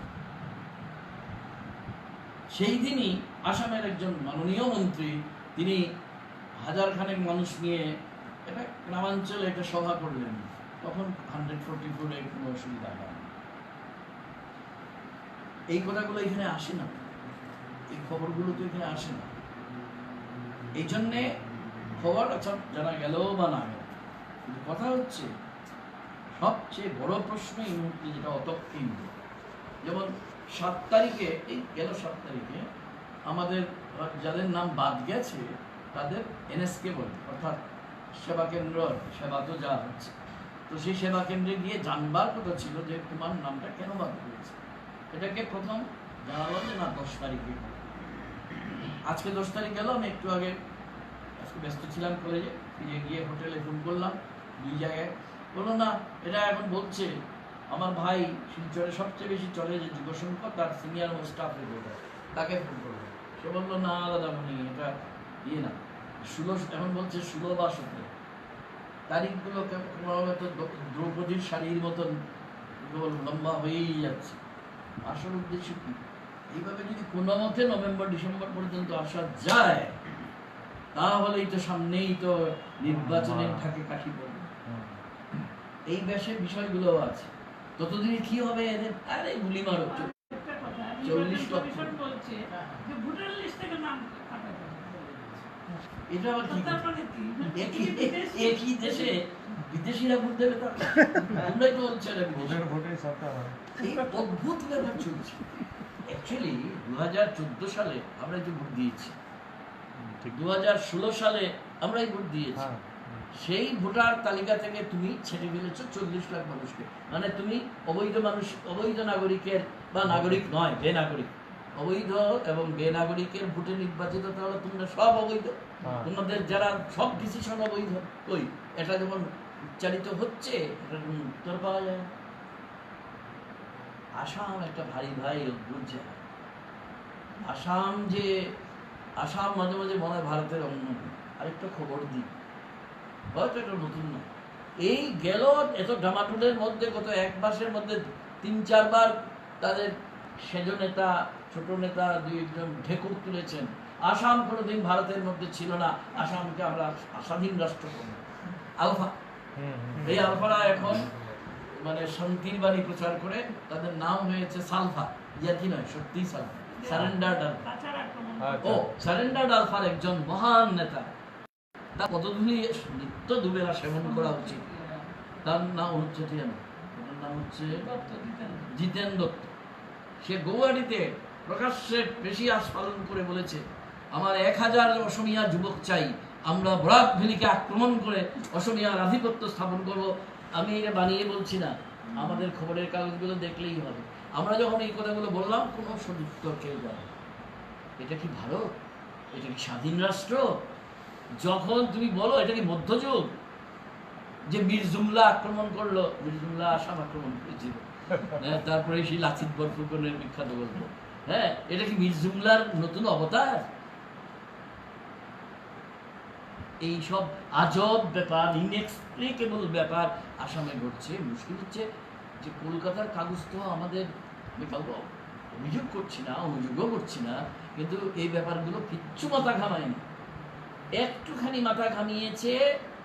সেই দিনই আসামের একজন মাননীয় মন্ত্রী, তিনি 1000 খানেক মানুষ নিয়ে একটা গ্রামাঞ্চলে একটা সভা করলেন, তখন 144-এ কোনো অসুবিধা হয়। এই কথাগুলো এখানে আসে না, এই খবরগুলো তো এখানে আসে না। এই জন্যে খবর আচ্ছা জানা গেল বা না গেল, কথা হচ্ছে সবচেয়ে বড় প্রশ্ন এই মুহূর্তে যেটা অতক্ষীণ, যেমন 7 তারিখে, এই গেল 7 তারিখে আমাদের যাদের নাম বাদ গেছে তাদের এনএসকে বলে, অর্থাৎ সেবা কেন্দ্র, সেবা তো যা হচ্ছে, তো সেই সেবা কেন্দ্রে গিয়ে জানবার কথা ছিল যে তোমার নামটা কেন বাদ হয়েছে। এটাকে প্রথম জানালো যে না 10 তারিখে। আজকে 10 তারিখ গেল, আমি একটু আগে ব্যস্ত ছিলাম কলেজে, ফিরে গিয়ে হোটেলে ফোন করলাম 2 জায়গায়, বললো না এটা এখন বলছে আমার ভাই শিলচরে সবচেয়ে বেশি চলে যে যুবশঙ্কর, তার সিনিয়র মোস্ট স্টাফ রিপোর্টার, তাকে ফোন করলো। সে বললো না দাদামণি এটা না, 16 এখন বলছে 16 বা 17 তারিখগুলো হয়তো দ্রৌপদীর শাড়ির মতন লম্বা হয়েই যাচ্ছে। আসল উদ্দেশ্য কি? এইভাবে যদি কোনো মতে নভেম্বর ডিসেম্বর পর্যন্ত আসা যায়, তাহলেই তো সামনেই তো নির্বাচনের ঢাকে কাঠি পড়বে। এই বিষয়গুলো আছে। ততদিনে কি হবে এদের? আরে গুলি মারো, 40 লক্ষ। এটা আবার একই দেশে বিদেশিরা ভোট দেবে, তোমরাই তো বলছো এই অদ্ভুত ব্যাপার চলছে। অ্যাকচুয়ালি 2014 সালে আমরা যে ভোট দিয়েছি, 2016 সালে আমরাই ভোট দিয়েছি, সেই ভোটার তালিকা থেকে তুমি ছেড়ে ফেলেছ 40 লাখ মানুষকে। মানে তুমি অবৈধ নাগরিকের বা নাগরিক নয়, বেনাগরিক, অবৈধ এবং বেনাগরিকের ভোটে নির্বাচিত, তাহলে তোমরা সব অবৈধ, তোমাদের যারা সব ডিসিশন অবৈধ। ওই এটা যখন উচ্চারিত হচ্ছে, এটা উত্তর পাওয়া যায়। আসাম একটা ভাই অদ্ভুত জায়গা। আসাম মাঝে মাঝে মনে হয় ভারতের অন্য। আরেকটা খবর দিই, হয়তো এটা নতুন না, এই গেল এত ডামাডুলের মধ্যে গত 1 মাসের মধ্যে 3-4 বার তাদের সেজ নেতা, ছোট নেতা 2-1 ঢেকুর তুলেছেন। আসাম কোনোদিন ভারতের মধ্যে ছিল না, আসামকে আমরা স্বাধীন রাষ্ট্র করব। আলফা, এই আলফারা এখন মানে শান্তির বাণী প্রচার করে, তাদের নাম হয়েছে সালফা, ইয়াকি নয়, সত্যিই সালফা, সারেন্ডার আলফা। ও সারেন্ডার আলফার একজন মহান নেতা, তার পদধূলি নিত্য দুবেলা সেবন করা উচিত। তার নাম হচ্ছে জিতেন দত্ত। সে গৌহাটিতে প্রকাশ্যে বেশি আস্ফালন করে বলেছে আমার 1000 অসমিয়া যুবক চাই, আমরা বরাক ভ্যালিকে আক্রমণ করে অসমিয়ার আধিপত্য স্থাপন করব। আমি এটা বানিয়ে বলছি না, আমাদের খবরের কাগজগুলো দেখলেই হবে। আমরা যখন এই কথাগুলো বললাম কোনো সদুত্তর কেউ দেয় না। এটা কি ভারত? এটা কি স্বাধীন রাষ্ট্র? যখন তুমি বলো এটা কি মধ্যযুগ, যে মীর জুমলা আক্রমণ করলো, মীর জুমলা আসাম আক্রমণ করেছিল, হ্যাঁ, তারপরে সেই লাচিত বরফুকনের বিখ্যাত গল্প, হ্যাঁ, এটা কি মীর জুমলার নতুন অবতার? এইসব আজব ব্যাপার, ইনএক্সপ্লিকেবল ব্যাপার আসামে ঘটছে। মুশকিল হচ্ছে যে কলকাতার কাগজ তো আমাদের, আমি বলবো অভিযোগ করছি না, অনুযোগও করছি না, কিন্তু এই ব্যাপারগুলো কিচ্ছু মাথা ঘামায়নি। একটুখানি মাথা ঘামিয়েছে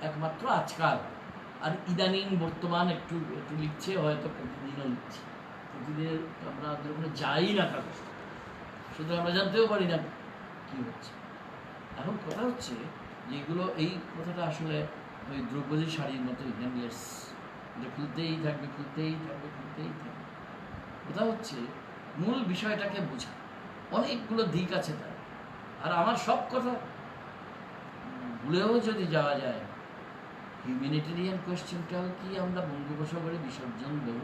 একমাত্র আজকাল, আর ইদানিং বর্তমান একটু একটু লিখছে, হয়তো প্রতিদিনও লিখছে। প্রতিদিন আমরা ওখানে যাই না কাগজ, শুধু আমরা জানতেও পারি না কি হচ্ছে। এখন কথা হচ্ছে যেগুলো, এই কথাটা আসলে ওই দ্রৌপদী শাড়ির মতো এন্ডলেস, এটা খুলতেই থাকবে, খুলতেই থাকবে, খুলতেই থাকবে। কথা হচ্ছে মূল বিষয়টাকে বোঝা, অনেকগুলো দিক আছে তার। আর আমার সব কথা ভুলেও যদি যাওয়া যায়, হিউম্যানিটেরিয়ান কোয়েশ্চেনটাও কি আমরা বঙ্গোপসাগরে বিসর্জন দেব?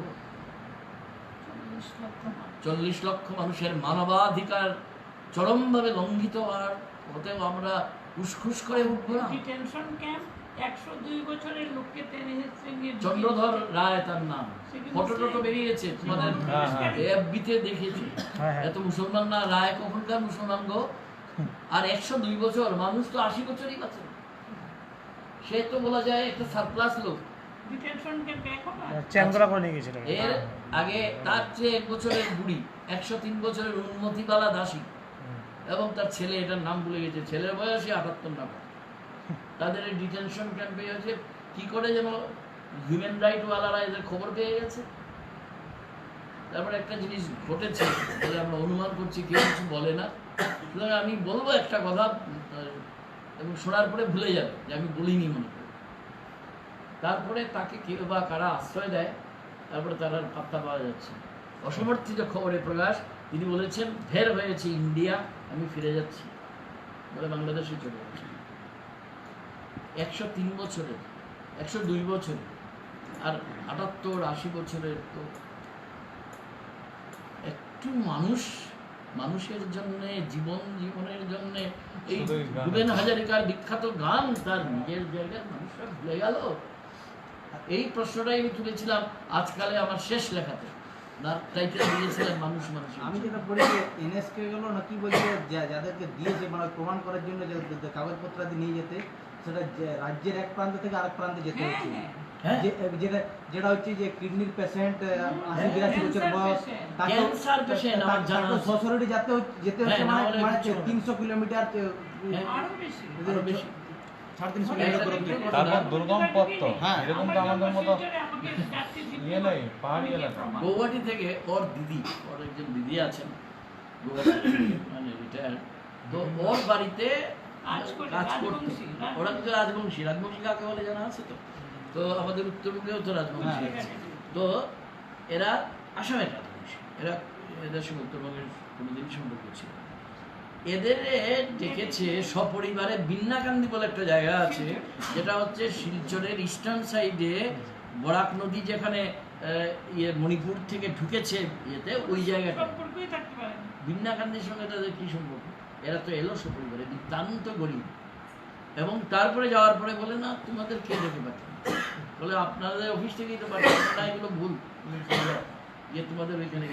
40 লক্ষ মানুষের মানবাধিকার চরমভাবে লঙ্ঘিত হওয়ার হতেও আমরা উসখুস করে উঠবো না? ডিটেনশন ক্যাম্প 102 বছরের লোককে টেনে হেঁচড়ে নিয়ে চন্দ্রধর রায় তার নাম, ফটো টটো বেরিয়েছে তোমাদের এফবিতে দেখেছি। এত মুসলমান না, রায় কখনকার মুসলমান গো? আর 102 বছর, মানুষ তো 80 বছরই বাঁচে। সে তো বলা যায় একটা সারপ্লাস লোক। ডিটেনশন ক্যাম্পে এখন চ্যাংদোলা করে নিয়ে গেছিল। এর আগে তার চেয়ে 1 বছরের বুড়ি, 103 বছরের উন্মতিবালা দাসী, এবং তার ছেলে, এটার নাম ভুলে গেছে, ছেলের বয়সই 78 না। তাদের এই ডিটেনশন ক্যাম্পে হচ্ছে কি করে যেন হিউম্যান রাইট ওয়ালারা এদের খবর পেয়ে গেছে। তারপরে একটা জিনিস ঘটেছে, বলে আমরা অনুমান করছি, কেউ কিছু বলে না। সুতরাং আমি বলবো একটা কথা, এবং শোনার পরে ভুলে যাবে যে আমি বলিনি মনে করি। তারপরে তাকে কেউ বা কারা আশ্রয় দেয়, তারপরে তার আর পাত্তা পাওয়া যাচ্ছে। অসমর্থিত খবরে প্রকাশ, তিনি বলেছেন ফের হয়েছে ইন্ডিয়া, আমি ফিরে যাচ্ছি বলে বাংলাদেশে চলে যাচ্ছে। 103 বছরের, 102 বছরের, আর 78-80 বছরের। তো একটু মানুষের জন্য, জীবনের জন্য, এই ভূপেন হাজারিকার বিখ্যাত গান, তার নিজের জায়গার মানুষরা ভুলে গেল। এই প্রশ্নটাই আমি তুলেছিলাম আজকালে আমার শেষ লেখাতে, টাইটেল দিয়েছিলাম মানুষ মানুষের। আমি যেটা পড়েছি এনএসকে গেল না কি বলছে, যাদেরকে দিয়েছে মানে প্রমাণ করার জন্য যে কাগজপত্র নিয়ে যেতে, সেটা রাজ্যের এক প্রান্ত থেকে আরেক প্রান্তে যেতে হচ্ছে। যেটা হচ্ছে যে কিডনির পেশেন্ট, 80-82 বছর বয়স, ক্যান্সার পেশেন্ট, আমার জানা আছে। সশরীরে যেতে হচ্ছে, মানে 300 কিলোমিটার, আরো বেশি। আরো বেশি, 350 কিলোমিটার। তারপর দুর্গম পথ তো, হ্যাঁ। এরকম তো আমাদের মতো ইয়ে নেই, পাহাড়ি এলাকা। গৌহাটি থেকে ওর দিদি, ওর একজন দিদি আছেন গৌহাটি, মানে রিটায়ার্ড, তো ওর বাড়িতে কাজ করতো। ওরা তো রাজবংশী, রাজবংশী কাকে বলে জানা আছে তো? তো আমাদের উত্তরবঙ্গেও তো রাজবংশী আছে। তো এরা আসামের রাজবংশী, এদের সঙ্গে উত্তরবঙ্গের কোনোদিনই সম্পর্ক ছিল। এদের ডেকেছে সপরিবারে বিন্নাকান্দি বলে একটা জায়গা আছে, যেটা হচ্ছে শিলচরের ইস্টার্ন সাইডে, বরাক নদী যেখানে মণিপুর থেকে ঢুকেছে ইয়েতে, ওই জায়গাটা। সম্পর্কই থাকতে পারে না। বিন্নাকান্দির সঙ্গে তাদের কি সম্পর্ক? এরা তো এলো সপরিবারে, নিতান্ত গরিব। এবং তারপরে যাওয়ার পরে বলে না, তোমাদের কে ডেকে পাঠান? বলে আপনাদের অফিস থেকেই তো পাঠান না, এগুলো ভুল, তোমাদের ওইখানে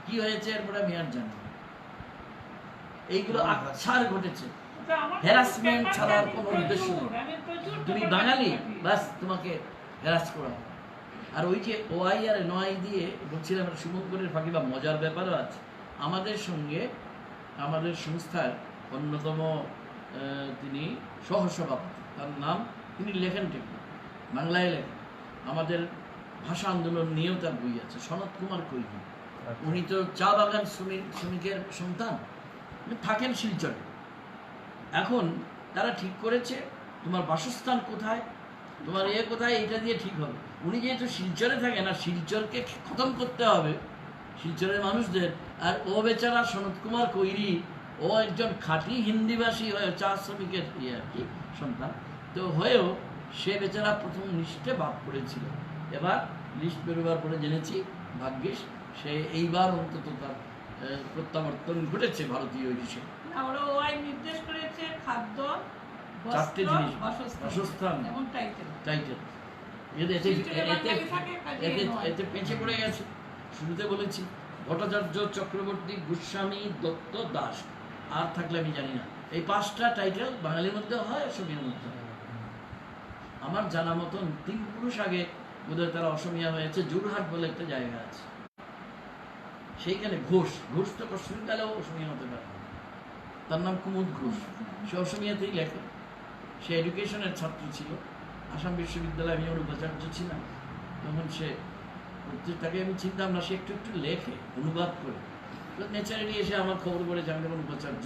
কি হয়েছে এরপরে আমি আর জানি। এইগুলো আচ্ছার ঘটেছে, হ্যারাসমেন্ট ছাড়া আর কোনো উদ্দেশ্য নেই। তুমি বাঙালি, বাস তোমাকে হ্যারাস করা। আর ওই যে ওআই আর এনওআই দিয়ে বলছিলাম, শুভঙ্করের ফাঁকি বা মজার ব্যাপারও আছে। আমাদের সঙ্গে আমাদের সংস্থার অন্যতম তিনি সহসভাপতি, তার নাম, তিনি লেখেন ঠিক না, বাংলায় লেখেন। আমাদের ভাষা আন্দোলন নিয়েও তার বই আছে, সনত কুমার কৈনি। উনি তো চা বাগান শ্রমিকের সন্তান, থাকেন শিলচরে। এখন তারা ঠিক করেছে তোমার বাসস্থান কোথায়, তোমার কোথায়, এটা দিয়ে ঠিক হবে। উনি যেহেতু শিলচরে থাকেন, আর শিলচরকে খতম করতে হবে, শিলচরের মানুষদের। আর ও বেচারা সনত কুমার কৈরি, ও একজন খাঁটি হিন্দিভাষী হয়ে চা শ্রমিকের আর কি সন্তান, তো হয়েও সে বেচারা প্রথম লিস্টে বাদ পড়েছিল। এবার লিস্ট বেরোবার পরে জেনেছি ভাগ্যিস সে এইবার অন্তত তার প্রত্যাবর্তন ঘটেছে ভারতীয় হিসেবে। ওরা ওআই নির্দেশ করেছে খাদ্য, চারটে বস্ত্র, জিনিস, বাসস্থান বাসস্থান এবং টাইটেল। টাইটেল এতে পেঁচে পড়ে গেছে। শুরুতে বলেছি ভট্টাচার্য, চক্রবর্তী, গোস্বামী, দত্ত, দাস, আর থাকলে আমি জানি না। এই 5টা টাইটেল বাঙালির মধ্যে হয়, অসমীয়ার মধ্যে হয়। আমার জানা মতন 3 পুরুষ আগে বোধহয় তারা অসমীয়া হয়েছে। জোরহাট বলে একটা জায়গা আছে, সেইখানে ঘোষ, ঘোষ তো পশ্চিমকালেও অসমীয়া হতে পারে। তার নাম কুমুদ ঘোষ, সে অসমীয়াতেই লেখে। সে এডুকেশনের ছাত্র ছিল, আসাম বিশ্ববিদ্যালয়ে আমি ওর উপাচার্য ছিলাম তখন। সে তাকে আমি চিনতাম না, সে একটু একটু লেখে, অনুবাদ করে। তো ন্যাচারালি এসে আমার খবর পড়েছে আমি তখন উপাচার্য,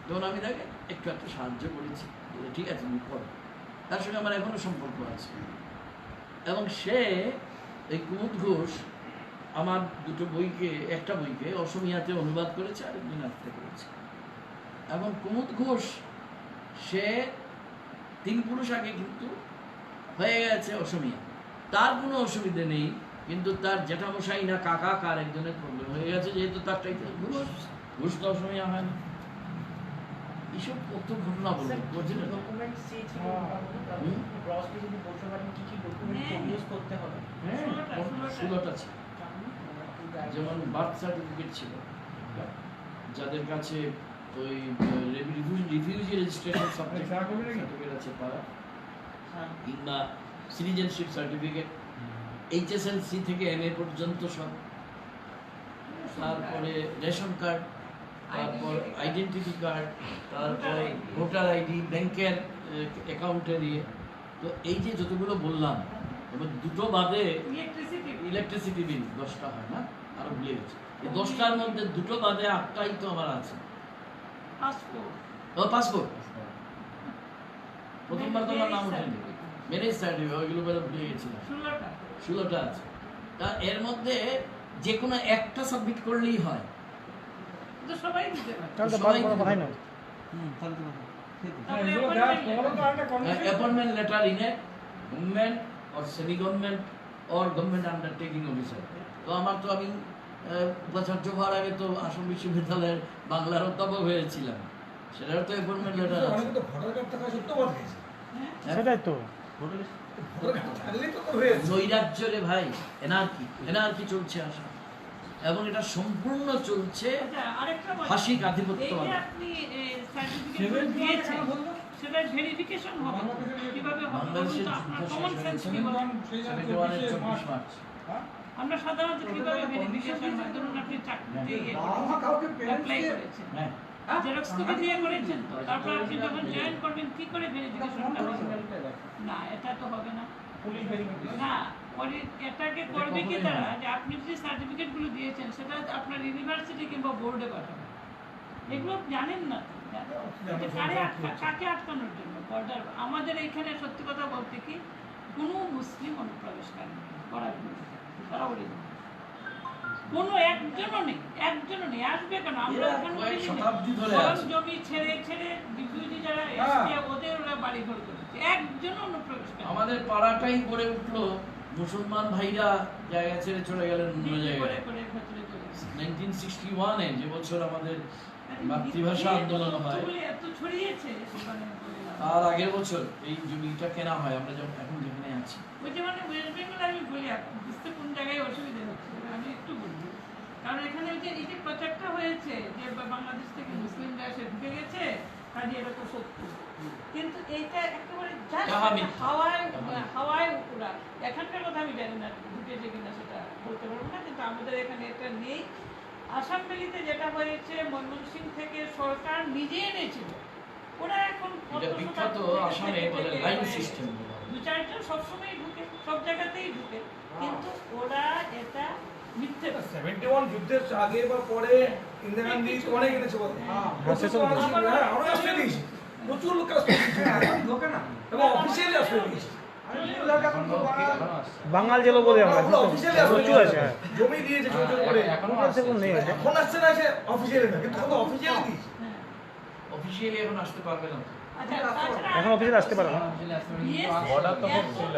তখন আমি তাকে একটু একটা সাহায্য করেছি, ঠিক আছে তুমি করো। তার সঙ্গে আমার এখনো সম্পর্ক আছে। এবং সে এই কুমুদ ঘোষ আমার দুটো বইকে, একটা বইকে অসমীয়াতে অনুবাদ করেছে আর একদিন আর্থে করেছে। এবং কুমুদ ঘোষ সে 3 পুরুষ আগে কিন্তু হয়ে গেছে অসমীয়া, তার কোনো অসুবিধে নেই। কিন্তু তার জ্যাঠামশাই না কাকা কার একজনের প্রবলেম হয়ে গেছে, যেহেতু তার টাইটেল ঘোষ, ঘোষ তো অসমীয়া হয় না। এইসব কত ঘটনা বলবো, বুঝলেন? ডকুমেন্টস চেয়েছিল গ্রসলি যদি বলতে পারেন কি কি ডকুমেন্ট প্রডিউস করতে হবে। হ্যাঁ, 16টা ছিল। যেমন বার্থ সার্টিফিকেট ছিল, যাদের কাছে ওই রিফিউজি রেজিস্ট্রেশন সার্টিফিকেট আছে তারা, কিংবা সিটিজেনশিপ সার্টিফিকেট, HSLC থেকে MA পর্যন্ত সব, তারপরে রেশন কার্ড, তারপর আইডেন্টিটি কার্ড, তারপরে ভোটার আইডি, ব্যাংকের অ্যাকাউন্টের ইয়ে। তো এই যে যতগুলো বললাম, এবার দুটো বাদে ইলেকট্রিসিটি বিল 10টা হয় না, আরো ভুলে গেছি। এই 10টার মধ্যে দুটো বাদে 8টাই তো আমার আছে। পাসপোর্ট প্রথমবার তোমার নাম ওঠেনি, ম্যারেজ সার্টিফিকেট, ওইগুলো বেলা ভুলে গেছিলাম। 16টা আছে। তা এর মধ্যে যে কোনো একটা সাবমিট করলেই হয়, সবাই দিতে পারে। Appointment letter in a government or semi government or government undertaking officer. তো আমার তো আমি উপাচার্য হওয়ার আগে তো আসাম বিশ্ববিদ্যালয়ের বাংলার অধ্যাপক হয়েছিলাম, সেটার তো অ্যাপয়েন্টমেন্ট লেটার আছে। সেটাই তো নৈরাজ্য রে ভাই, এনার্কি চলছে আসাম, এবং এটা সম্পূর্ণ চলছে ফাঁসিক আধিপত্যবাদ। আপনি সার্টিফিকেট দিয়েছেন, সেটা ভেরিফিকেশন হবে কিভাবে হবে? বাংলাদেশের আপনার কমন সেন্স কি বলে? 24 মার্চ আমরা সাধারণত কিভাবে ভেরিফিকেশন হয়? ধরুন আপনি চাকরিতে অ্যাপ্লাই করেছেন, জেরক্স কপি দিয়ে করেছেন, তারপর আপনি যখন জয়েন করবেন কি করে ভেরিফিকেশনটা হবে? না, এটা তো হবে না। পুলিশ ভেরিফিকেশন না, এটাকে করবে কি তারা, যে আপনি যে সার্টিফিকেটগুলো দিয়েছেন সেটা আপনার ইউনিভার্সিটি কিংবা বোর্ডে পাঠাবে। এগুলো জানেন না তো, কাকে আটকানোর জন্য বর্ডার। আমাদের এইখানে সত্যি কথা বলতে কি কোনো মুসলিম অনুপ্রবেশকারী করার জন্য তারা ওরে কোনো একজনও নেই, আসবে কেন? আমরা জমি ছেড়ে রিফিউজি যারা এসে ওদের ওরা বাড়ি ঘর করেছে, একজনও অনুপ্রবেশকারী। আমাদের পাড়াটাই গড়ে উঠলো, মুসলমান ভাইরা জায়গা ছেড়ে চলে গেলেন অন্য জায়গায়। 1961-এ যে বছর আমাদের মাতৃভাষা আন্দোলন হয়, তার আগের বছর এই জমিটা কেনা হয়, আমরা যখন এখন যেখানে আছি। ওই যে মানে ওয়েস্ট বেঙ্গল আমি বলি, বুঝতে কোন জায়গায় অসুবিধা হচ্ছে আমি একটু বলবো। কারণ এখানে ওই যে এই যে প্রচারটা হয়েছে যে বাংলাদেশ থেকে মুসলিমরা এসে ঢুকে গেছে, কাজে এটা তো সত্য, কিন্তু এইটা একেবারে হাওয়ায় ওরা। এখানকার কথা আমি জানি না ঢুকেছে কিনা, সেটা বলতে পারবো না, কিন্তু আমাদের এখানে এটা নেই। আসাম ভ্যালিতে যেটা হয়েছে, ময়মনসিংহ থেকে সরকার নিজে এনেছিল, ওরা এখন বিখ্যাত আসামে বলে লাইন সিস্টেম, 2-4জন সবসময় ঢুকে, সব জায়গাতেই ঢুকে, কিন্তু ওরা এটা মিথ্যে। 71 যুদ্ধের আগে বা পরে ইন্দিরা গান্ধী অনেক এনেছে বলে, প্রচুর লোক আশ্রয় দিয়েছে এবং অফিসিয়ালি আশ্রয় দিয়েছে। বাঙাল জেলা বলে আমরা অফিসিয়ালি আসবে প্রচুর আছে হ্যাঁ। জমি দিয়েছে ছোট ছোট করে এখন সেরকম নেই ওটা। এখন আসছে না সে অফিসিয়ালি না কিন্তু তখন অফিসিয়ালি দিয়েছে অফিসিয়ালি এখন আসতে পারবে না তো। আচ্ছা, তাছাড়া এখন অফিসে আসতে পারে না। Border তো খুব ছিল।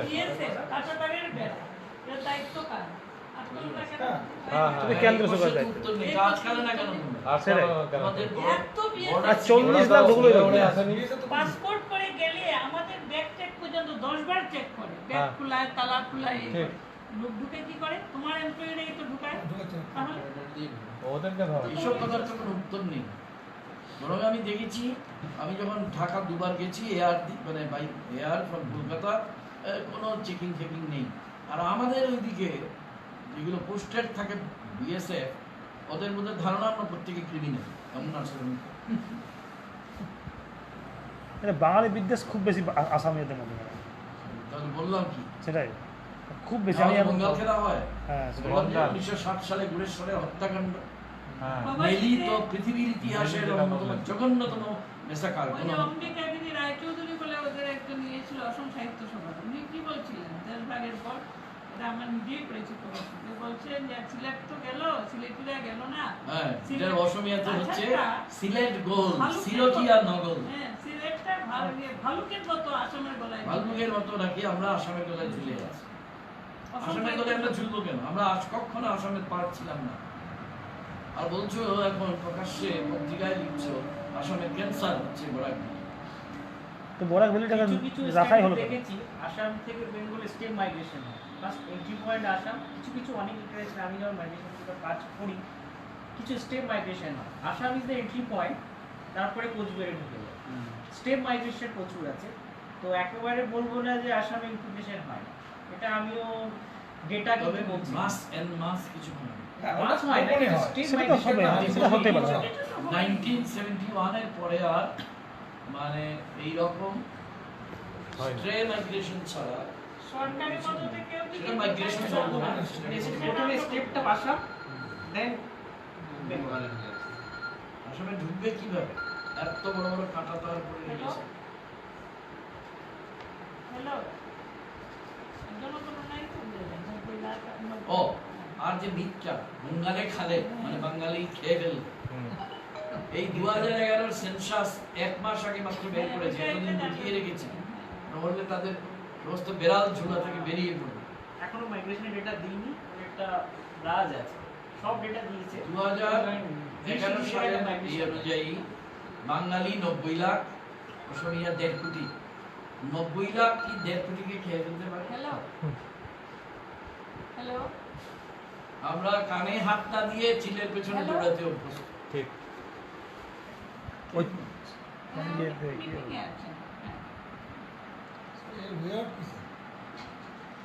কাঁটাতারের বেড়া, এর দায়িত্ব কার? আটকলটা কেন? হ্যাঁ, হ্যাঁ। তুমি কেন্দ্র সরকার এই দায়িত্ব। উত্তর নেই, কাজ করে না কেন তোমরা? আর সেটাই। তোমাদের এত বিয়ে আর 40 লাখ ওগুলোই ওরা রাখবে। আসেনি। পাসপোর্ট করে গেলে আমাদের ব্যাগ চেক পর্যন্ত 10 বার চেক করে, ব্যাগ হ্যাঁ। খোলায়, তালা খোলায়, এই ঠিক। করে। লোক ঢুকে কি করে? তোমার এমপ্লয়িরাই তো ঢুকায়। তাহলে ওদেরকে ধরো। এইসব কথার তো কোনো উত্তর নেই। বরং আমি দেখেছি, আমি যখন ঢাকা দুবার গেছি এয়ার মানে বাই এয়ার ফ্রম কলকাতা, কোনো চেকিং ফেকিং নেই। আর আমাদের ওইদিকে যেগুলো পোস্টেড থাকে বিএসএফ, ওদের মধ্যে ধারণা আমরা প্রত্যেকে ক্রিমিনাল, এমন আসলে মানে বাঙালি বিদ্বেষ খুব বেশি আসামিদের মধ্যে। তাহলে বললাম কি, সেটাই খুব বেশি। আমি আমাদের এখন বঙ্গাল খেলা হয়। হ্যাঁ সেটাই। বললাম যে 1960 সালে গুরেশ্বরের হত্যাকাণ্ড হ্যাঁ। মেলি তো পৃথিবীর ইতিহাসের অন্যতম জঘন্যতম মেসাকার। ওই যে অম্বিকাগিরি রায়চৌধুরী বলে ওদের একজন নিয়েছিল অসম সাহিত্য সভা। উনি কি বলছিলেন দেশভাগের পর, এটা আমরা নিজেই পড়েছি পড়াশোনা, বলছেন যে সিলেট তো গেল, সিলেটিরা গেল না। হ্যাঁ, এটার অসমিয়াতে হচ্ছে আচ্ছা, সিলেট গোল, ভালুকের সিলটিয়া মতো- নগল। হ্যাঁ, সিলেটটা ভালুকের মতো আসামের গলায়। ভালুকের মতো নাকি আমরা আসামের গলায় ঝুলে আছি। আসামের গলায় আমরা ঝুলবো কেন? আমরা আজ কখনো আসামের পার্ট ছিলাম না। আর বলছো এখন প্রকাশ্যে পত্রিকায় লিখছো আসামের ক্যান্সার হচ্ছে বরাক। তো বরাক ভ্যালিটাকে কিছু কিছু রাখাই স্টেট হলো কেন? দেখেছি আসাম থেকে বেঙ্গল স্টেট মাইগ্রেশন হয়। ফার্স্ট এন্ট্রি পয়েন্ট আসাম, কিছু কিছু অনেক ইন্টারেস্ট, আমি যখন মাইগ্রেশন কাজ করি কিছু স্টেপ মাইগ্রেশন হয়। Assam is the entry point, তারপরে কোচবিহারে ঢুকে যায়। স্টেপ মাইগ্রেশন প্রচুর আছে, তো একেবারে বলবো না যে আসামে ইনক্লুডেশন হয় না। এটা আমিও ডেটা তবে কিন্তু বলছি। মাস এন্ড মাস কিছু হয় না। মাস হয় না, কিন্তু স্টেপ সেটা তো হবে, মাইগ্রেশন সেটা হতে পারে। 1971 এর পরে আর মানে এই রকম হয় না। স্ট্রে মাইগ্রেশন ছাড়া সরকারি মদতে কেউ কি সেটা migration বলবো না। প্রথমে স্টেপটা আসাম, দেন বেঙ্গল। আসামে ঢুকবে কিভাবে? এত বড় বড় কাঁটা তার উপরে রেখেছে। হ্যালো, একজনও কোনো নাই তো দেবেন। ও আর যে মিথটা বঙ্গালে খালে মানে বাঙালি খেয়ে ফেল। এই 2011 সেন্সাস এক মাস আগে মাত্র বের করেছে, এতদিন লুকিয়ে রেখেছে। বললে তাদের সমস্ত বেড়াল ঝুলা থেকে বেরিয়ে পড়বে। এখনো মাইগ্রেশনের ডেটা দিইনি, একটা রাজ আছে, সব ডেটা দিয়েছে। 2011 সালের এই অনুযায়ী বাঙালি 90 লাখ, অসমিয়া 1.5 কোটি। 90 লাখ কি 1.5 কোটিকে খেয়ে ফেলতে পারে? হ্যালো, হ্যালো, আমরা কানে হাত না দিয়ে চিলের পেছনে দৌড়াতে অভ্যস্ত। ঠিক। ওই মিটিংয়ে আছেন।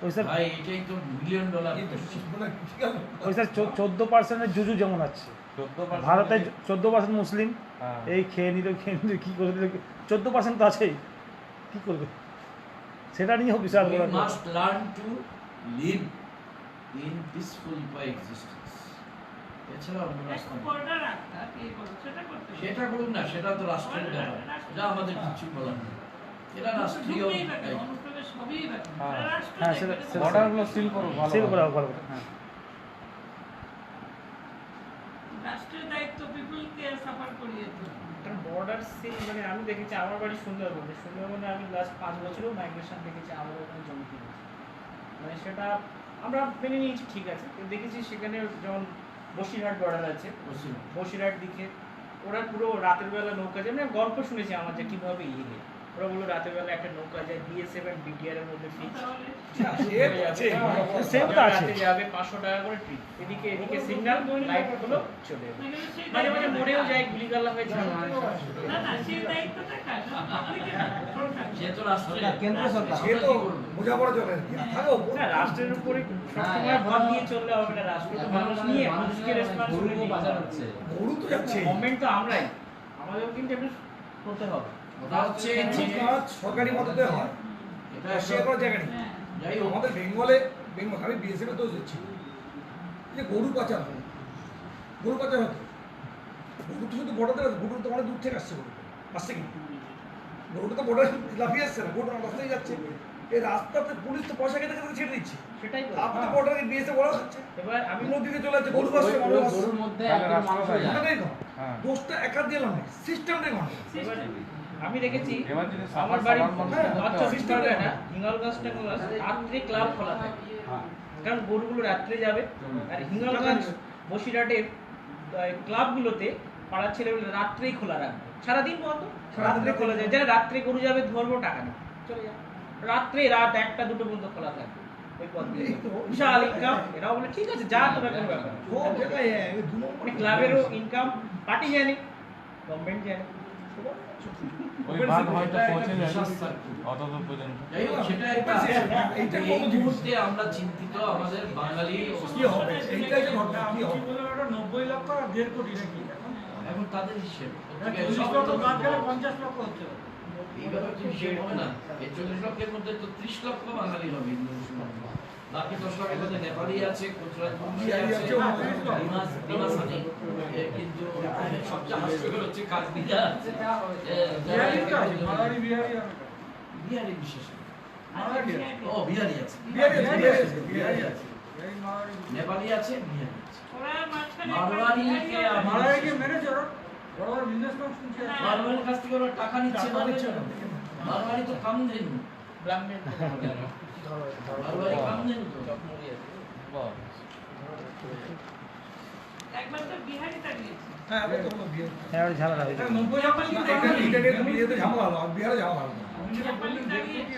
ওই স্যার ভাই এটাই তো মিলিয়ন ডলার ওই স্যার 14% জুজু যেমন আছে 14% ভারতে 14% মুসলিম, হ্যাঁ। এই খেয়ে নিল কি করে দিল, 14% তো আছেই, কি করবে? সেটা নিয়েও বিশাল We বড় must learn to live in peaceful coexistence. এছাড়া অন্য রাস্তা নেই। বর্ডার রাখা কি করো সেটা করতে হবে। সেটা করুন না, সেটা তো রাষ্ট্রের ব্যাপার, যা আমাদের কিছু বলার নেই। এটা রাষ্ট্রীয় ঢুকতেই পারে, দায়িত্ব। অনুপ্রবেশ হবেই পারে। হ্যাঁ। এটা রাষ্ট্র হ্যাঁ, দেখবে, সেটা- এটা বর্ডারগুলো সিল করো ভালো। সেল করা ভালো কথা। হ্যাঁ রাষ্ট্রের দায়িত্ব পিপলকে সাফার করিয়ে দিতে। বর্ডার সিল মানে আমি দেখেছি আমার বাড়ি সুন্দরবনে, সুন্দরবনে আমি লাস্ট 5 বছরেও মাইগ্রেশন দেখেছি, আমার ওখানে জমি কিনেছি। মানে সেটা আমরা মেনে নিয়েছি ঠিক আছে, কিন্তু দেখেছি সেখানে যেমন বসিরহাট বর্ডার আছে, বুঝছি। বসিরহাট দিকে ওরা পুরো রাতের বেলা নৌকা যায়, মানে গল্প শুনেছি আমার যে কীভাবে যায়। ওরা বললো রাতের বেলা একটা নৌকা যায় বিএসএফ এন্ড বিটিআর এর মধ্যে ফিক্স, সেম তো আছে। রাতে যাবে 500 টাকা করে ট্রিপ, এদিকে এদিকে সিগন্যাল লাইট গুলো চলে যাবে। মাঝে মাঝে মরেও যায়, গুলিগালা হয়ে যায়। না না, সেই দায়িত্বটা কার? পাবলিকের না, সরকার। সে তো রাষ্ট্রের সরকার, কেন্দ্র সরকার। সে তো বোঝাপড়া চলে থাকো না, রাষ্ট্রের উপরে সবসময় ভর দিয়ে চললে হবে না, রাষ্ট্র তো মানুষ নিয়ে মানুষকে রেসপন্সিবিলিটি বাজার হচ্ছে। গরু তো যাচ্ছে গভর্নমেন্ট তো আমরাই, আমাদেরও কিন্তু একটু করতে হবে। কথা হচ্ছে যে সরকারি মদতে হয়, এটা রাশিয়া কোনো জায়গা নেই। হ্যাঁ। যাই হোক, আমাদের বেঙ্গল আমি বিএসএফ এর দোষ দিচ্ছি যে গরু পাচার হয়, গরু পাচার হতো, গরু তো শুধু বর্ডার থেকে, গরু তো অনেক দূর থেকে আসছে, গরু আসছে কি গরুটা তো বর্ডার লাফিয়ে আসছে না, গরুটা রাস্তায় যাচ্ছে, এই রাস্তাতে পুলিশ তো পয়সা খেতে খেতে ছেড়ে দিচ্ছে, সেটাই তো। আপনি তো বর্ডারে বিএসএ বড় হচ্ছে, এবার আমি নদীতে চলে যাচ্ছে, গরু আসছে, মানুষ আসছে। গরুর মধ্যে একদম মানুষ হয়ে যায়। ওটাই তো। দোষটা একা দিলাম না, সিস্টেমটাই মানুষ। এবার আমি দেখেছি এবার যদি আমার বাড়ির হ্যাঁ, বাচ্চা system সিস্টেমটা টা না হিঙ্গলগাছ টাঙ্গলগাছ রাত্রে ক্লাব খোলা থাকে, কারণ গরুগুলো রাত্রে যাবে। আর হিঙ্গলগাছ বসিরহাটের ক্লাবগুলোতে পাড়ার ছেলেগুলো রাত্রেই খোলা রাখবে, সারাদিন বন্ধ, রাত্রে খোলা যায়। যারা রাত্রে গরু যাবে ধরবো, টাকা নেই, চলে যাবে। রাত্রে রাত 1টা 2টো পর্যন্ত খোলা থাকবে ওই পথ দিয়ে। বিশাল ইনকাম। এরাও বলে ঠিক আছে যা, তোরা কোনো ব্যাপার না। সব জায়গায় এক, দু নম্বর ক্লাবেরও ইনকাম, পার্টি জানে, গভর্নমেন্ট জানে। ওই ভাগ হয়তো পৌঁছে যায় অতদূর পর্যন্ত। যাই হোক, সেটা একটা এইটা এই কোনো জিনিস। মুহূর্তে আমরা চিন্তিত আমাদের বাঙালি কি হবে এইটাই যে ঘটনা, কি হবে? 90 লক্ষ আর 1.5 কোটি নাকি এখন তাদের হিসেব এই ব্যাপারে তো হিসেব হবে না। এই 40 লক্ষের মধ্যে তো 30 লক্ষ বাঙালি হবে হিন্দু মুসলমান। বাকি 10 লক্ষের মধ্যে নেপালি আছে, কোচরাজ বংশী আছে, ডিমাসানি। কিন্তু সবচেয়ে হাস্যকর হচ্ছে কাশ্মীরা আছে, বিহারি বিশেষ করে। ও বিহারি আছে, বিহারি আছে, নেপালি আছে, বিহারি আছে। ওরা মাঝখানে মারওয়ারিকে মারওয়ারির কাছ থেকে ওরা টাকা নিচ্ছে না। মারওয়ারি তো কামধেনু, ব্রাহ্মণ মারওয়ারি কামধেনু তো। একবার তো বিহারি তাড়িয়েছে। হ্যাঁ, আমি তো বলবো বিয়ে। হ্যাঁ ঝামেলা হয়েছে এটা ইটালিতে বিয়েতে ঝামেলা হলো, আর বিহারে ঝামেলা হলো না। নেপালি তাড়িয়েছে।